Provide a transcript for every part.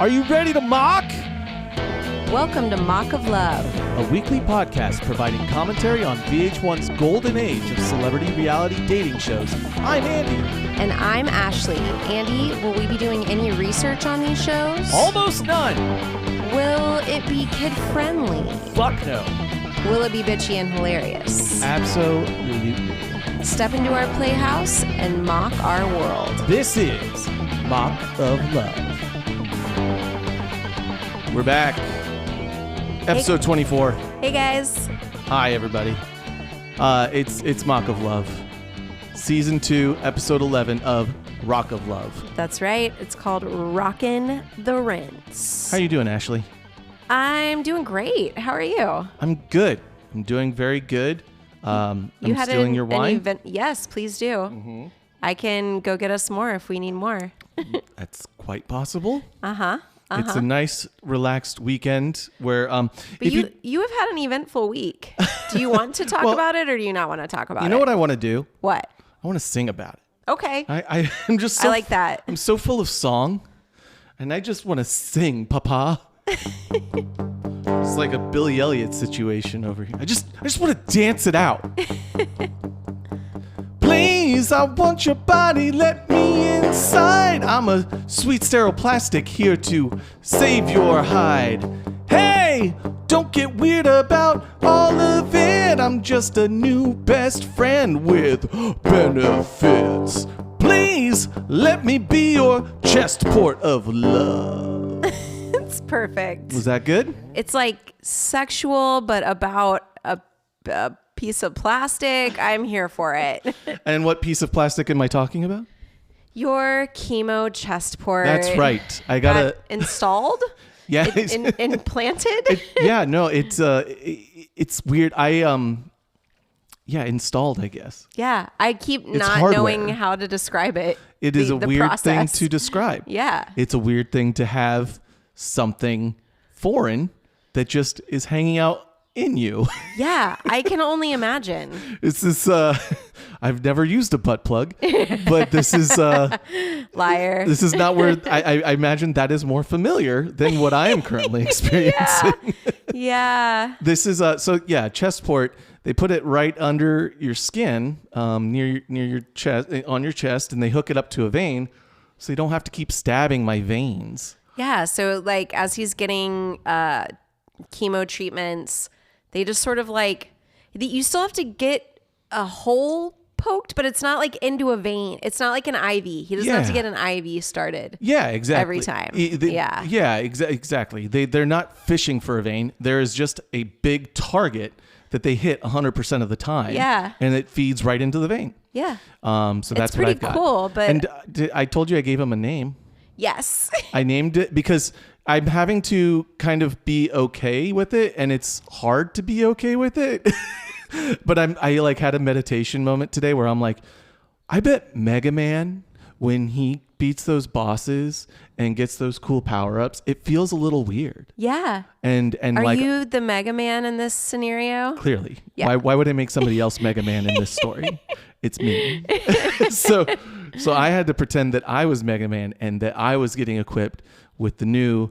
Are you ready to mock? Welcome to Mock of Love, A weekly podcast providing commentary on VH1's golden age of celebrity reality dating shows. I'm Andy. and I'm Ashley. Andy, will we be doing any research on these shows? Almost none. Will it be kid-friendly? Fuck no. Will it be bitchy and hilarious? Absolutely. Step into our playhouse and mock our world. This is Mock of Love. We're back. Episode 24. Hey guys. Hi, everybody. It's Mock of Love. Season 2, Episode 11 of Rock of Love. That's right. It's called Rockin' the Rinse. How you doing, Ashley? I'm doing great. How are you? I'm good. I'm doing very good. I'm had stealing your an wine. event. Yes, please do. Mm-hmm. I can go get us more if we need more. That's quite possible. Uh-huh. It's a nice, relaxed weekend where... But you have had an eventful week. Do you want to talk about it, or do you not want to talk about it? You know what I want to do? What? I want to sing about it. Okay. I'm just so... I like that. I'm so full of song, and I just want to sing, Papa. It's like a Billy Elliot situation over here. I just want to dance it out. Please, I want your body, let me inside. I'm a sweet sterile plastic here to save your hide. Hey, don't get weird about all of it. I'm just a new best friend with benefits. Please, let me be your chest port of love. It's perfect. Was that good? It's like sexual, but about a piece of plastic. I'm here for it. And what piece of plastic am I talking about? Your chemo chest port. That's right. I gotta installed. Yeah, implanted. It's weird. Installed, I guess. Yeah, I keep It's not hardware. knowing how to describe it. It is a weird process. thing to describe. Yeah, it's a weird thing to have something foreign that just is hanging out in you. Yeah, I can only imagine. It's this. I've never used a butt plug, but this is liar. This is not where I imagine that is more familiar than what I am currently experiencing. Yeah. This is chest port. They put it right under your skin, near your chest, on your chest, and they hook it up to a vein, so you don't have to keep stabbing my veins. Yeah. So like as he's getting chemo treatments, they just sort of like you still have to get a hole poked, but it's not like into a vein. It's not like an IV. He doesn't have to get an IV started. Yeah, exactly. Every time. Exactly. They're not fishing for a vein. There is just a big target that they hit 100% of the time. Yeah. And it feeds right into the vein. Yeah. So that's pretty what I've got. cool. But and I told you I gave him a name. Yes. I named it because I'm having to kind of be okay with it, and it's hard to be okay with it. But I like had a meditation moment today where I'm like, I bet Mega Man, when he beats those bosses and gets those cool power-ups, it feels a little weird. Yeah. And Are like, you the Mega Man in this scenario? Clearly. Yeah. Why would I make somebody else Mega Man in this story? It's me. So I had to pretend that I was Mega Man and that I was getting equipped with the new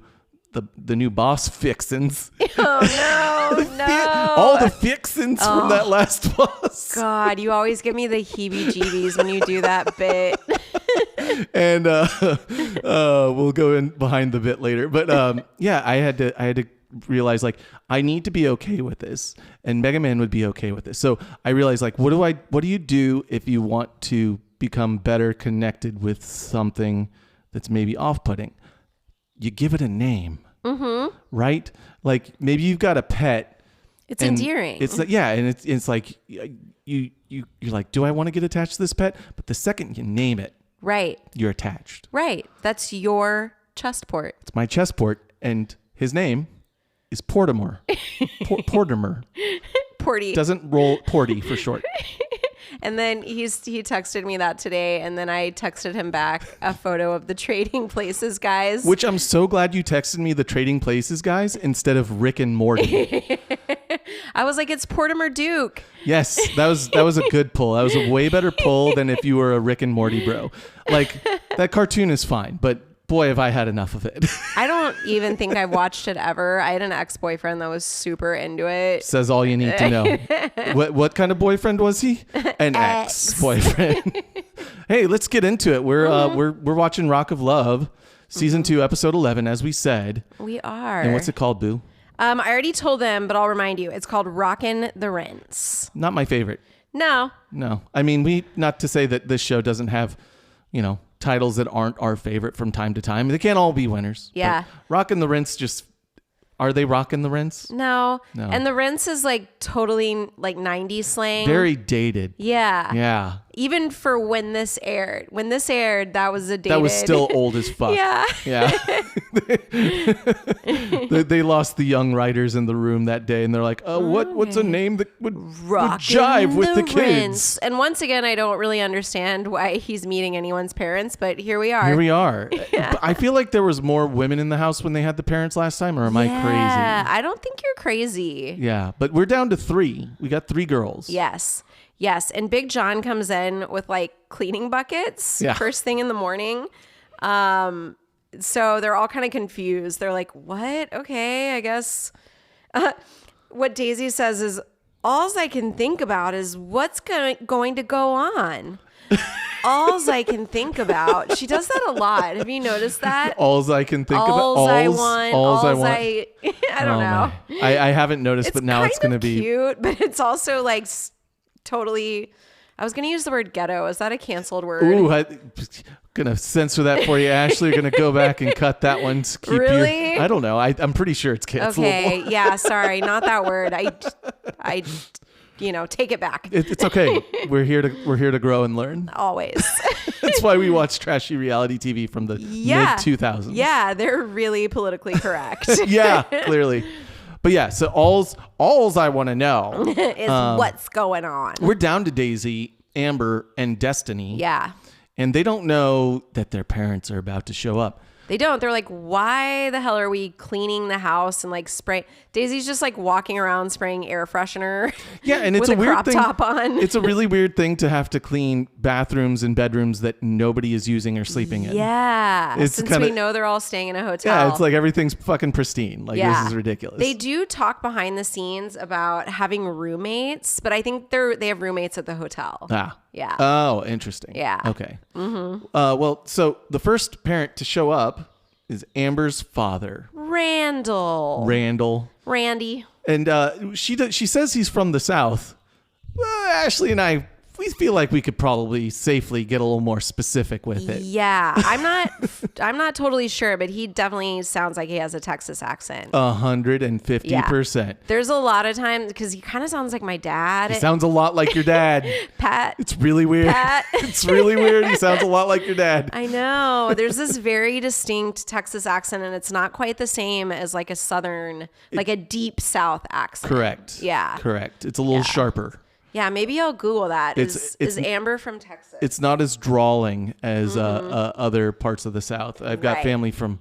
boss fixins. Oh no. All the fixins from that last boss. God, you always give me the heebie-jeebies when you do that bit. And we'll go in behind the bit later. But I had to realize like I need to be okay with this, and Mega Man would be okay with this. So I realized like what do you do if you want to become better connected with something that's maybe off-putting? You give it a name. Mm-hmm. Right? Like maybe you've got a pet. It's endearing. It's like, yeah, and it's like you're like, do I want to get attached to this pet? But the second you name it, right, you're attached. Right. That's your chest port. It's my chest port, and his name is Portimer. Portimer. Porty. Doesn't roll Porty for short. And then he texted me that today, and then I texted him back a photo of the Trading Places guys. Which I'm so glad you texted me the Trading Places guys instead of Rick and Morty. I was like, it's Portimer Duke. Yes, that was a good pull. That was a way better pull than if you were a Rick and Morty bro. Like that cartoon is fine, but boy, have I had enough of it. I don't even think I've watched it ever. I had an ex-boyfriend that was super into it. Says all you need to know. What kind of boyfriend was he? An ex-boyfriend. Hey, let's get into it. We're watching Rock of Love, season 2, episode 11, as we said. We are. And what's it called, Boo? I already told them, but I'll remind you. It's called Rockin' the Rinse. Not my favorite. No. I mean, not to say that this show doesn't have, titles that aren't our favorite from time to time. They can't all be winners. Yeah. Rockin' the Rinse are they rocking the rinse? No. And the rinse is like totally like 90s slang. Very dated. Yeah. Yeah. Even for when this aired. When this aired, that was a dated. That was still old as fuck. Yeah. Yeah. they lost the young writers in the room that day, and they're like, what's a name that would jive with the kids? Rinse. And once again, I don't really understand why he's meeting anyone's parents, but here we are. Here we are. Yeah. I feel like there was more women in the house when they had the parents last time, or am I crazy? Yeah, I don't think you're crazy. Yeah, but we're down to 3. We got 3 girls. Yes. And Big John comes in with like cleaning buckets first thing in the morning. So they're all kind of confused. They're like, what? Okay, I guess. What Daisy says is, alls I can think about is what's going to go on. Alls I can think about. She does that a lot. Have you noticed that? Alls I can think about. Alls I want. Alls I want. I don't know. I haven't noticed, but now it's going to be cute, but it's also like totally. I was going to use the word ghetto. Is that a canceled word? Ooh, I'm going to censor that for you, Ashley. You're going to go back and cut that one. To keep really? I don't know. I'm pretty sure it's cancelable. Okay. Yeah. Sorry. Not that word. I take it back. It's okay. We're here to grow and learn. Always. That's why we watch trashy reality TV from the mid 2000s. Yeah, they're really politically correct. Yeah, clearly. But yeah, so alls I want to know is what's going on. We're down to Daisy, Amber, and Destiny. Yeah. And they don't know that their parents are about to show up. They don't. They're like, why the hell are we cleaning the house and like spray? Daisy's just like walking around spraying air freshener. Yeah, and it's with a weird crop thing. Top on. It's a really weird thing to have to clean bathrooms and bedrooms that nobody is using or sleeping in. Yeah, since we know they're all staying in a hotel. Yeah, it's like everything's fucking pristine. Like this is ridiculous. They do talk behind the scenes about having roommates, but I think they have roommates at the hotel. Ah. Yeah. Oh, interesting. Yeah. Okay. Mm-hmm. Well, so the first parent to show up is Amber's father, Randy. And she says he's from the South. Well, Ashley and I, we feel like we could probably safely get a little more specific with it. Yeah, I'm not totally sure, but he definitely sounds like he has a Texas accent. 150%. Yeah. There's a lot of times because he kind of sounds like my dad. He sounds a lot like your dad. Pat. It's really weird. Pat. It's really weird. He sounds a lot like your dad. I know. There's this very distinct Texas accent, and it's not quite the same as like a Southern, like a deep South accent. Correct. Yeah. Correct. It's a little sharper. Yeah, maybe I'll Google that. Is Amber from Texas? It's not as drawling as other parts of the South. I've got family from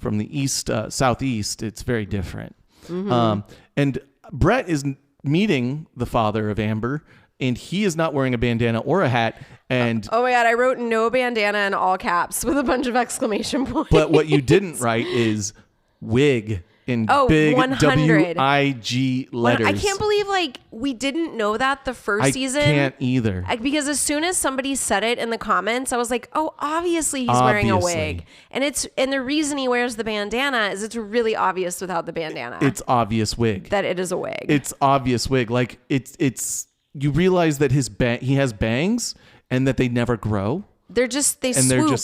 the east, southeast. It's very different. Mm-hmm. And Bret is meeting the father of Amber, and he is not wearing a bandana or a hat. And oh my God, I wrote no bandana in all caps with a bunch of exclamation points. But what you didn't write is wig. In big 100. WIG letters. I can't believe we didn't know that the first season. I can't either. Because as soon as somebody said it in the comments, I was like, oh, obviously he's wearing a wig. And the reason he wears the bandana is it's really obvious without the bandana. It's obvious wig. That it is a wig. It's obvious wig. Like it's you realize that he has bangs and that they never grow. They swoop.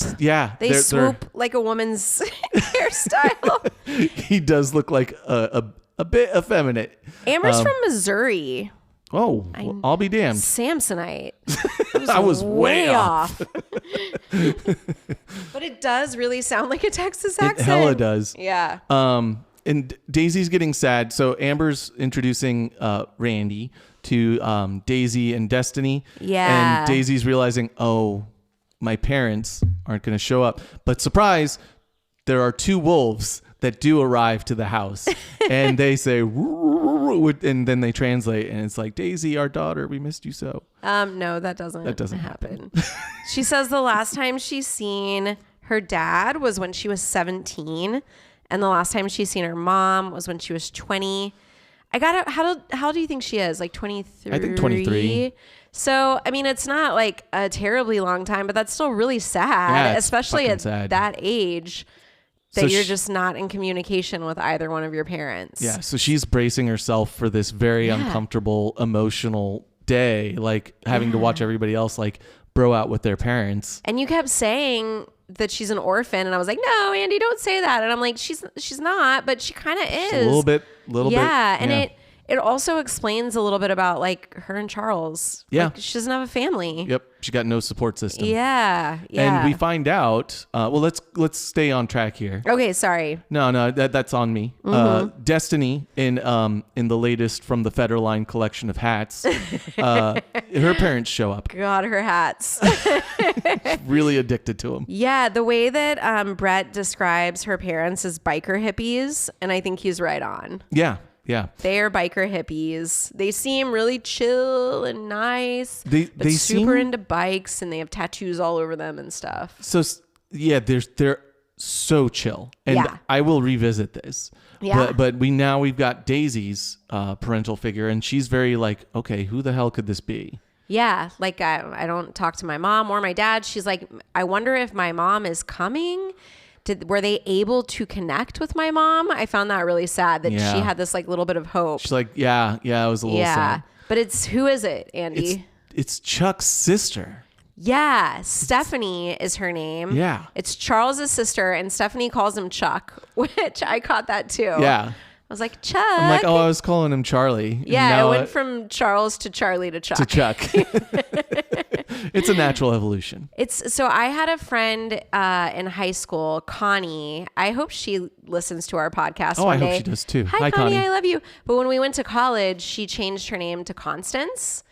They swoop like a woman's hairstyle. He does look like a bit effeminate. Amber's from Missouri. Oh, I'll be damned. Samsonite. I was way off. But it does really sound like a Texas accent. It hella does. Yeah. And Daisy's getting sad. So Amber's introducing Randy to Daisy and Destiny. Yeah. And Daisy's realizing, my parents aren't going to show up. But surprise, there are 2 wolves that do arrive to the house. And they say, and then they translate. And it's like, Daisy, our daughter, we missed you so. No, that doesn't happen. She says the last time she's seen her dad was when she was 17, and the last time she's seen her mom was when she was 20. How do you think she is? Like 23? I think 23. So, I mean, it's not like a terribly long time, but that's still really sad, Yeah, especially at sad. that age. That you're just not in communication with either one of your parents. Yeah, so she's bracing herself for this very uncomfortable, emotional day, like having to watch everybody else like bro out with their parents. And you kept saying that she's an orphan, and I was like, no, Andy, don't say that. And I'm like, she's not, but she kind of is. A little bit. Yeah, and it also explains a little bit about like her and Charles. Yeah. Like, she doesn't have a family. Yep. She got no support system. Yeah. And we find out, well, let's stay on track here. Okay, sorry. No, that's on me. Destiny in the latest from the Federline collection of hats, her parents show up. God, her hats. Really addicted to them. Yeah, the way that Bret describes her parents as biker hippies, and I think he's right on. Yeah. Yeah. They are biker hippies. They seem really chill and nice. They super seem into bikes, and they have tattoos all over them and stuff. So yeah, they're so chill, and I will revisit this. Yeah. But we've got Daisy's parental figure, and she's very like, okay, who the hell could this be? Yeah, like I don't talk to my mom or my dad. She's like, I wonder if my mom is coming. Were they able to connect with my mom? I found that really sad that she had this like little bit of hope. She's like, yeah, it was a little sad. But who is it, Andy? It's Chuck's sister. Yeah, Stephanie is her name. Yeah. It's Charles's sister, and Stephanie calls him Chuck, which I caught that too. Yeah. I was like, Chuck. I'm like, I was calling him Charlie. Yeah, it went from Charles to Charlie to Chuck. To Chuck. It's a natural evolution. So I had a friend in high school, Connie. I hope she listens to our podcast one day. I hope she does too. Hi, Connie, I love you. But when we went to college, she changed her name to Constance.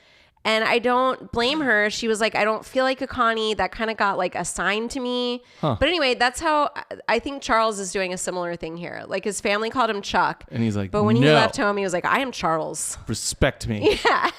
And I don't blame her. She was like, I don't feel like a Connie. That kind of got like assigned to me. But anyway, that's how I think Charles is doing a similar thing here. Like his family called him Chuck. And he's like, but when he left home, he was like, I am Charles. Respect me. Yeah.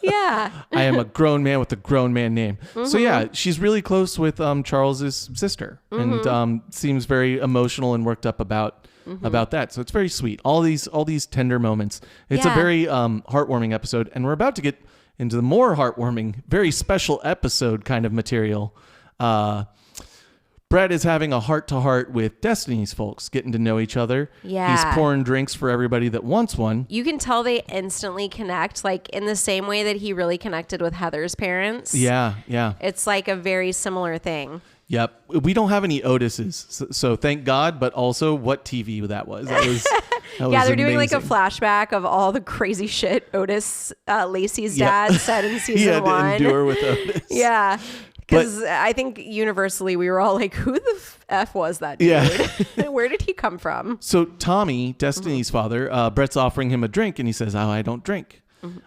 Yeah. I am a grown man with a grown man name. So yeah, she's really close with Charles's sister, and seems very emotional and worked up about that. So it's very sweet. All these tender moments. It's a very heartwarming episode, and we're about to get into the more heartwarming, very special episode kind of material. Bret is having a heart-to-heart with Destiny's folks, getting to know each other. Yeah. He's pouring drinks for everybody that wants one. You can tell they instantly connect, like in the same way that he really connected with Heather's parents. Yeah. It's like a very similar thing. Yep. We don't have any Otises, so thank God, but also what TV that was. That was they're doing like a amazing. flashback of all the crazy shit Otis, Lacey's dad said in season he had one. to endure with Otis. Yeah. Because I think universally we were all like, who the F was that dude? Yeah. Where did he come from? So Tommy, Destiny's father, Bret's offering him a drink, and he says, oh, I don't drink.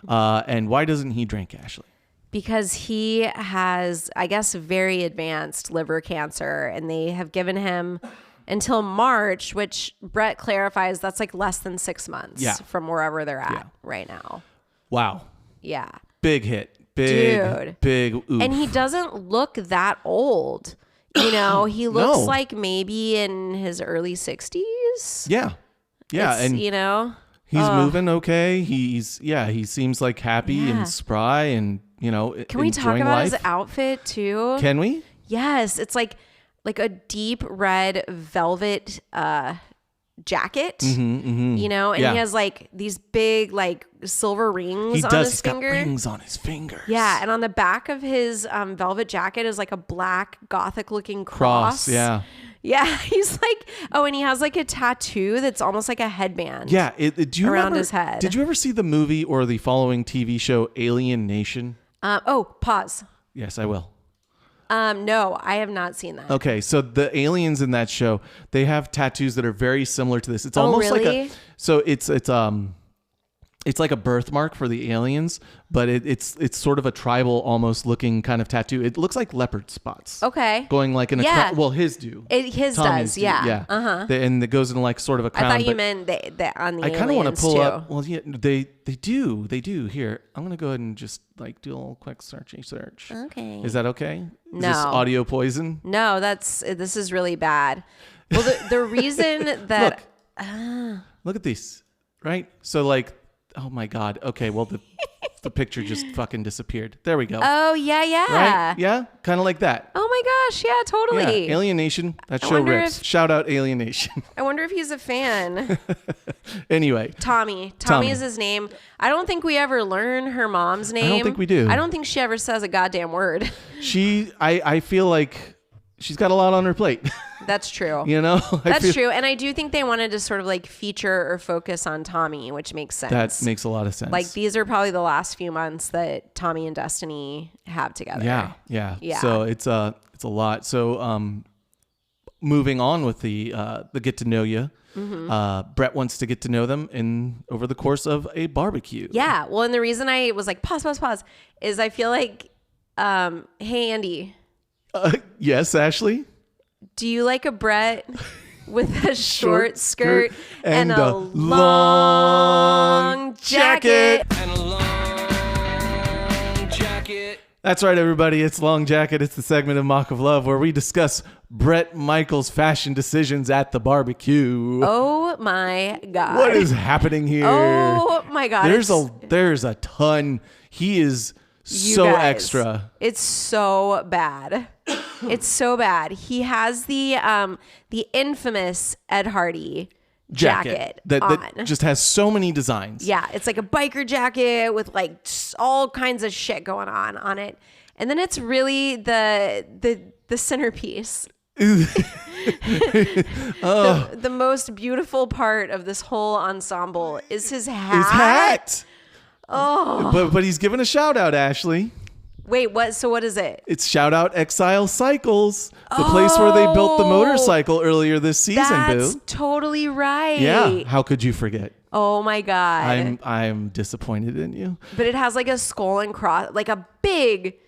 And why doesn't he drink, Ashley? Because he has, I guess, very advanced liver cancer, and they have given him until March, which Bret clarifies that's like less than 6 months from wherever they're at right now. Wow. Yeah. Big hit. Dude. Big oof. And he doesn't look that old. You know, he looks like maybe in his early 60s. Yeah. And you know, he's moving okay. He seems like happy and spry and, you know, can we talk about life. his outfit too? Can we? Yes. It's like a deep red velvet jacket, you know, and he has like these big like silver rings on his finger. He's got rings on his fingers. Yeah, and on the back of his velvet jacket is like a black gothic looking cross. Yeah, he's like, and he has like a tattoo that's almost like a headband. Yeah, do you around remember, his head. Did you ever see the movie or the following TV show Alien Nation? Pause. Yes, I will. No, I have not seen that. Okay, so the aliens in that show, they have tattoos that are very similar to this. It's almost really? like so it's it's like a birthmark for the aliens, but it's sort of a tribal almost looking kind of tattoo. It looks like leopard spots. Okay. Going like in a crown. Well, his do. His Tommy's does, do. yeah. Yeah. Uh-huh. And it goes in like sort of a crown. I thought you meant that on the I kind of want to pull too. up. Well, yeah, they do. They do. Here, I'm gonna go ahead and just like do a little quick search. Okay. Is that okay? Is No. this audio poison? No, this is really bad. Well, the reason that Look at these, right? So like, oh my God. Okay, well the picture just fucking disappeared. There we go. Oh yeah. Right? Yeah, kind of like that. Oh my gosh, yeah, totally. Yeah. Alien Nation. That show wonder rips. Shout out Alien Nation. I wonder if he's a fan. Anyway, Tommy is his name. I don't think we ever learn her mom's name. I don't think we do. I don't think she ever says a goddamn word. I feel like she's got a lot on her plate. That's true. You know? That's true. And I do think they wanted to sort of like feature or focus on Tommy, which makes sense. That makes a lot of sense. Like these are probably the last few months that Tommy and Destiny have together. Yeah. So it's a lot. So moving on with the get to know you. Mm-hmm. Bret wants to get to know them over the course of a barbecue. Yeah. Well, and the reason I was like pause is I feel like hey Andy. Yes, Ashley. Do you like a Bret with a short skirt and a long jacket? That's right, everybody. It's Long Jacket. It's the segment of Mock of Love where we discuss Bret Michaels' fashion decisions at the barbecue. Oh my God. What is happening here? Oh my God. There's a ton. He is so guys, extra. It's so bad. It's so bad. He has the infamous Ed Hardy jacket that just has so many designs. Yeah, it's like a biker jacket with like all kinds of shit going on it, and then it's really the centerpiece. The most beautiful part of this whole ensemble is his hat. His hat. Oh, but he's given a shout out, Ashley. Wait, what? So what is it? It's shout out Exile Cycles, the place where they built the motorcycle earlier this season. That's Boo. Totally right. Yeah. How could you forget? Oh my God. I'm disappointed in you. But it has like a skull and cross, like a big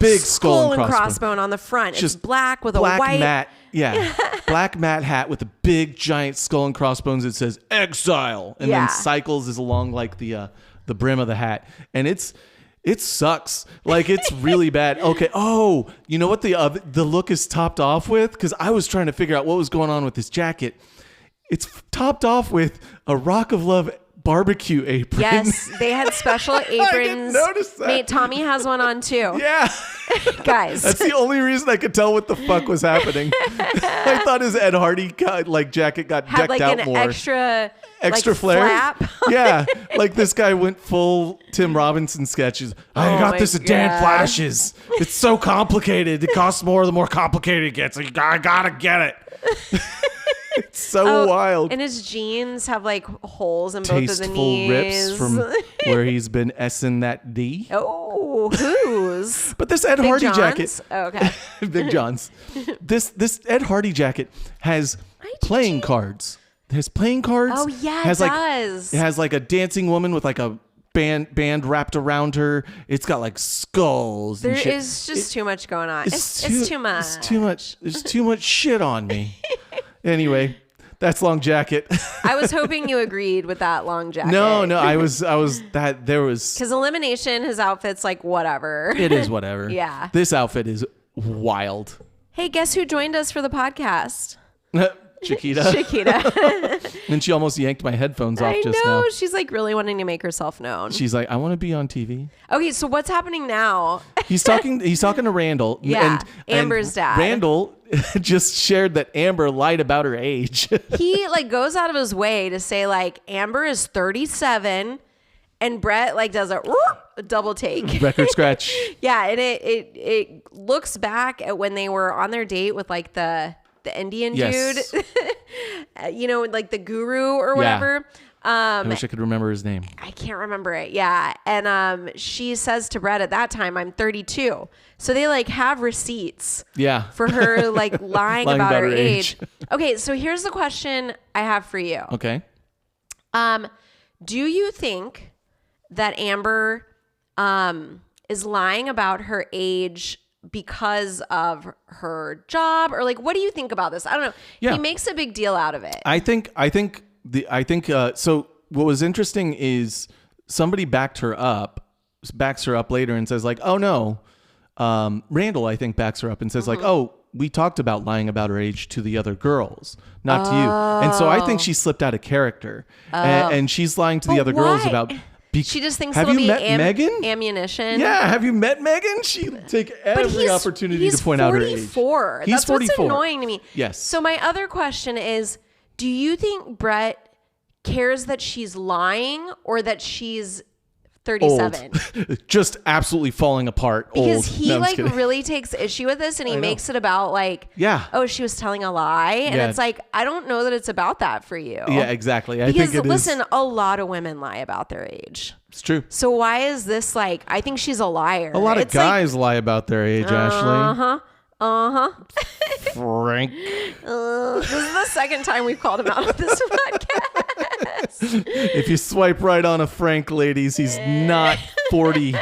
skull and crossbone on the front. Just it's black with black a white matte. Yeah. Black matte hat with a big giant skull and crossbones. It says Exile, and then Cycles is along like the brim of the hat, and it sucks. Like, it's really bad. Okay. Oh, you know what the look is topped off with? Because I was trying to figure out what was going on with this jacket. It's topped off with a Rock of Love barbecue apron. Yes, they had special aprons. I didn't notice that. Mate, Tommy has one on too. Yeah. Guys. That's the only reason I could tell what the fuck was happening. I thought his Ed Hardy jacket got had decked like out an more. extra Extra like flair? Flap. Yeah. Like this guy went full Tim Robinson sketches. I got this at Dan Flash's. It's so complicated. It costs more the more complicated it gets. I gotta get it. It's so wild. And his jeans have like holes in both of the knees. Rips from where he's been S-ing that D. Oh, whose? But this Ed Big Hardy John's? jacket. Oh, okay. Big John's. This Ed Hardy jacket has playing cards. It has playing cards. Oh yeah, it does. It has like a dancing woman with like a band wrapped around her. It's got like skulls. There and shit. is just too much going on. It's too much. It's too much. There's too much shit on me. Anyway, that's Long Jacket. I was hoping you agreed with that long jacket. No, I was that there was because Elimination, his outfit's like whatever. It is whatever. Yeah. This outfit is wild. Hey, guess who joined us for the podcast? Chiquita. And she almost yanked my headphones off just now. She's like really wanting to make herself known. She's like, I want to be on TV. Okay, so what's happening now? He's talking to Randall. Yeah, Amber's dad. Randall just shared that Amber lied about her age. He like goes out of his way to say like Amber is 37 and Bret like does a double take. Record scratch. Yeah, and it looks back at when they were on their date with like the Indian dude, you know, like the guru or whatever. I wish I could remember his name. I can't remember it. Yeah. And she says to Bret at that time, I'm 32. So they like have receipts for her like lying about her age. Okay. So here's the question I have for you. Okay. Do you think that Amber is lying about her age because of her job, or like, what do you think about this? I don't know. Yeah. He makes a big deal out of it. I think so what was interesting is somebody backs her up later and says like, oh no, Randall, I think, backs her up and says like, oh, we talked about lying about her age to the other girls, not to you. And so I think she slipped out of character and she's lying to the other girls about. She just thinks have it'll you be met Megan? Ammunition. Yeah, have you met Megan? She'll take every opportunity to point out her age. He's 44. He's That's 44. what's annoying to me. Yes. So my other question is, do you think Bret cares that she's lying or that she's 37? Old. Just absolutely falling apart. Because old. he No, like really takes issue with this, and he makes it about like, oh, she was telling a lie. And it's like, I don't know that it's about that for you. Yeah, exactly. Because listen, a lot of women lie about their age. It's true. So why is this like, I think she's a liar. A lot of guys lie about their age, Ashley. Frank. This is the second time we've called him out on this podcast. If you swipe right on a Frank, ladies, he's not 40.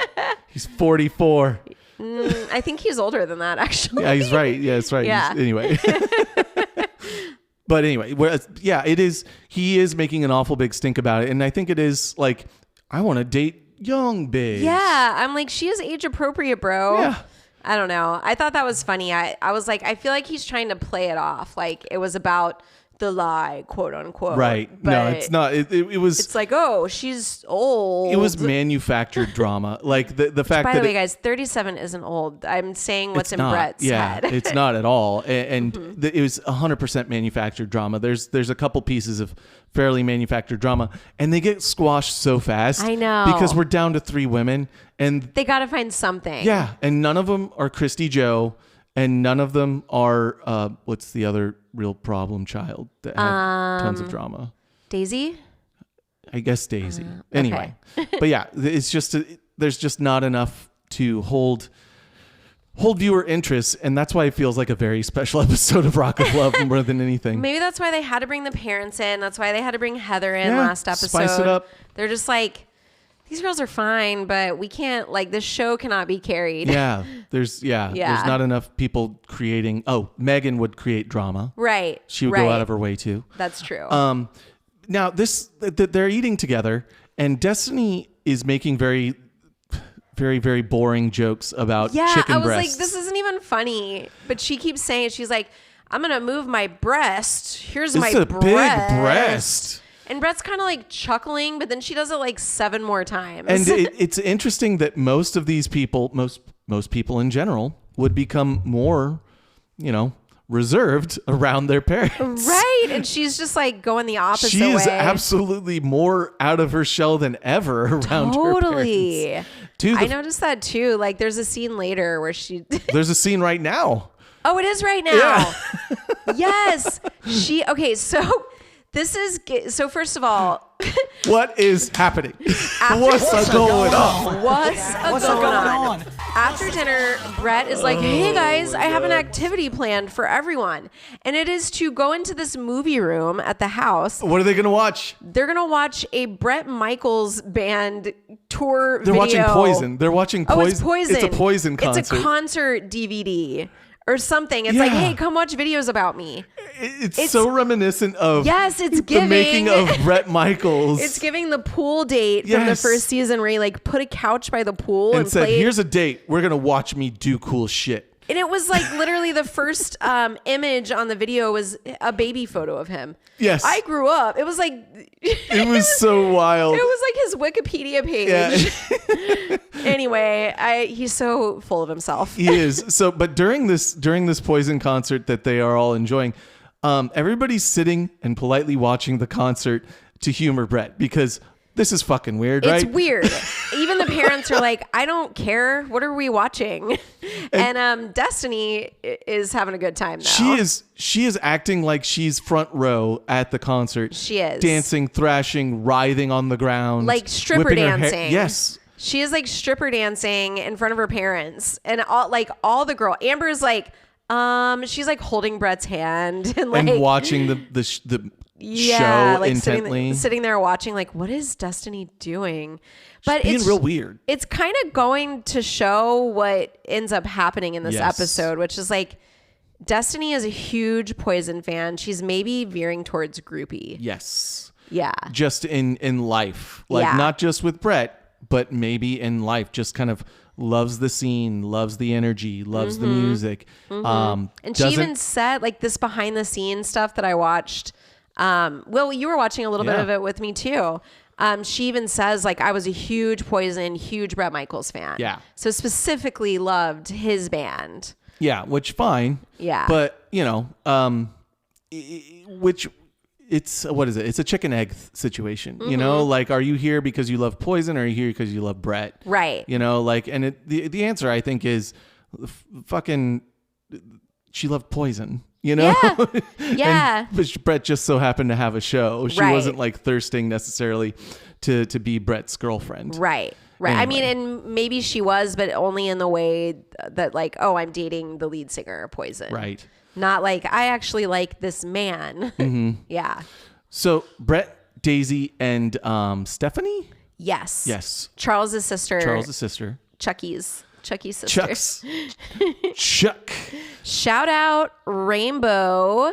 He's 44. I think he's older than that, actually. Yeah, he's right. Yeah, that's right. Yeah. Anyway. But anyway, it is. He is making an awful big stink about it. And I think it is like, I want to date young babes. Yeah. I'm like, she is age appropriate, bro. Yeah. I don't know. I thought that was funny. I was like, I feel like he's trying to play it off. Like it was about the lie, quote unquote. Right. But no, it's not. It was. It's like, oh, she's old. It was manufactured drama. Like the fact By that. the way, guys, 37 isn't old. I'm saying what's in Bret's head. It's not at all. And it was 100% manufactured drama. There's a couple pieces of fairly manufactured drama, and they get squashed so fast. I know. Because we're down to 3 women, and they got to find something. Yeah, and none of them are Christy Joe, and none of them are what's the other real problem child that had tons of drama? Daisy? I guess Daisy. Anyway, okay. But yeah, it's just there's just not enough to hold viewer interest, and that's why it feels like a very special episode of Rock of Love more than anything. Maybe that's why they had to bring the parents in. That's why they had to bring Heather in last episode. Spice it up. They're just like, these girls are fine, but we can't, like, this show cannot be carried. Yeah, there's not enough people creating. Oh, Megan would create drama. Right. She would go out of her way to. That's true. Now they're eating together, and Destiny is making very, very boring jokes about chicken breasts. I was like, this isn't even funny. But she keeps saying it. She's like, I'm going to move my breast. Here's my breast. It's a big breast. And Bret's kind of like chuckling, but then she does it like 7 more times. And it's interesting that most of these people, most people in general, would become more, reserved around their parents. Right. And she's just like going the opposite way. She is absolutely more out of her shell than ever around her parents. I noticed that too. Like there's a scene later where there's a scene right now. Oh, it is right now. Yeah. Yes. So first of all, what is happening? What's going on? What's going on? After dinner, Bret is like, hey guys, I have an activity planned for everyone. And it is to go into this movie room at the house. What are they going to watch? They're going to watch a Bret Michaels band tour They're video. watching Poison. They're watching Poison. Oh, it's Poison. It's a Poison concert. It's a concert DVD. Or something. It's like, hey, come watch videos about me. It's so reminiscent of it's the making of Bret Michaels. It's giving the pool date from the first season where he like put a couch by the pool and said, played. Here's a date. We're going to watch me do cool shit. And it was like literally the first image on the video was a baby photo of him. Yes. I grew up. It was like... It was so wild. It was like his Wikipedia page. Yeah. Anyway, he's so full of himself. He is. So, but during this Poison concert that they are all enjoying, everybody's sitting and politely watching the concert to humor Bret because this is fucking weird, right? It's weird. Even the parents are like, I don't care. What are we watching? And Destiny is having a good time though. She is acting like she's front row at the concert. She is. Dancing, thrashing, writhing on the ground. Like stripper dancing. Yes. She is like stripper dancing in front of her parents. And all the girl. Amber's like, she's like holding Bret's hand and watching the yeah, show like intently. sitting there watching, like, what is Destiny doing? But Being it's real weird. It's kind of going to show what ends up happening in this episode, which is like Destiny is a huge Poison fan. She's maybe veering towards groupie. Yes. Yeah. Just in life, like not just with Bret, but maybe in life, just kind of loves the scene, loves the energy, loves the music. And she even said, like, this behind the scenes stuff that I watched. Well, you were watching a little bit of it with me too. She even says, like, I was a huge Poison, huge Bret Michaels fan. Yeah. So specifically loved his band. Yeah, which fine. Yeah. But, you know, which it's, what is it? It's a chicken egg situation, you know, like, are you here because you love Poison or are you here because you love Bret? Right. You know, like, and the answer I think is fucking, she loved Poison, you know? Yeah. Yeah. But Bret just so happened to have a show. She wasn't like thirsting necessarily to be Bret's girlfriend. Right. Right. Anyway. I mean, and maybe she was, but only in the way that, like, oh, I'm dating the lead singer of Poison. Right. Not like, I actually like this man. Yeah. So Bret, Daisy, and Stephanie? Yes. Yes. Charles's sister. Chucky's sister. Chuck's. Chuck. Shout out Rainbow.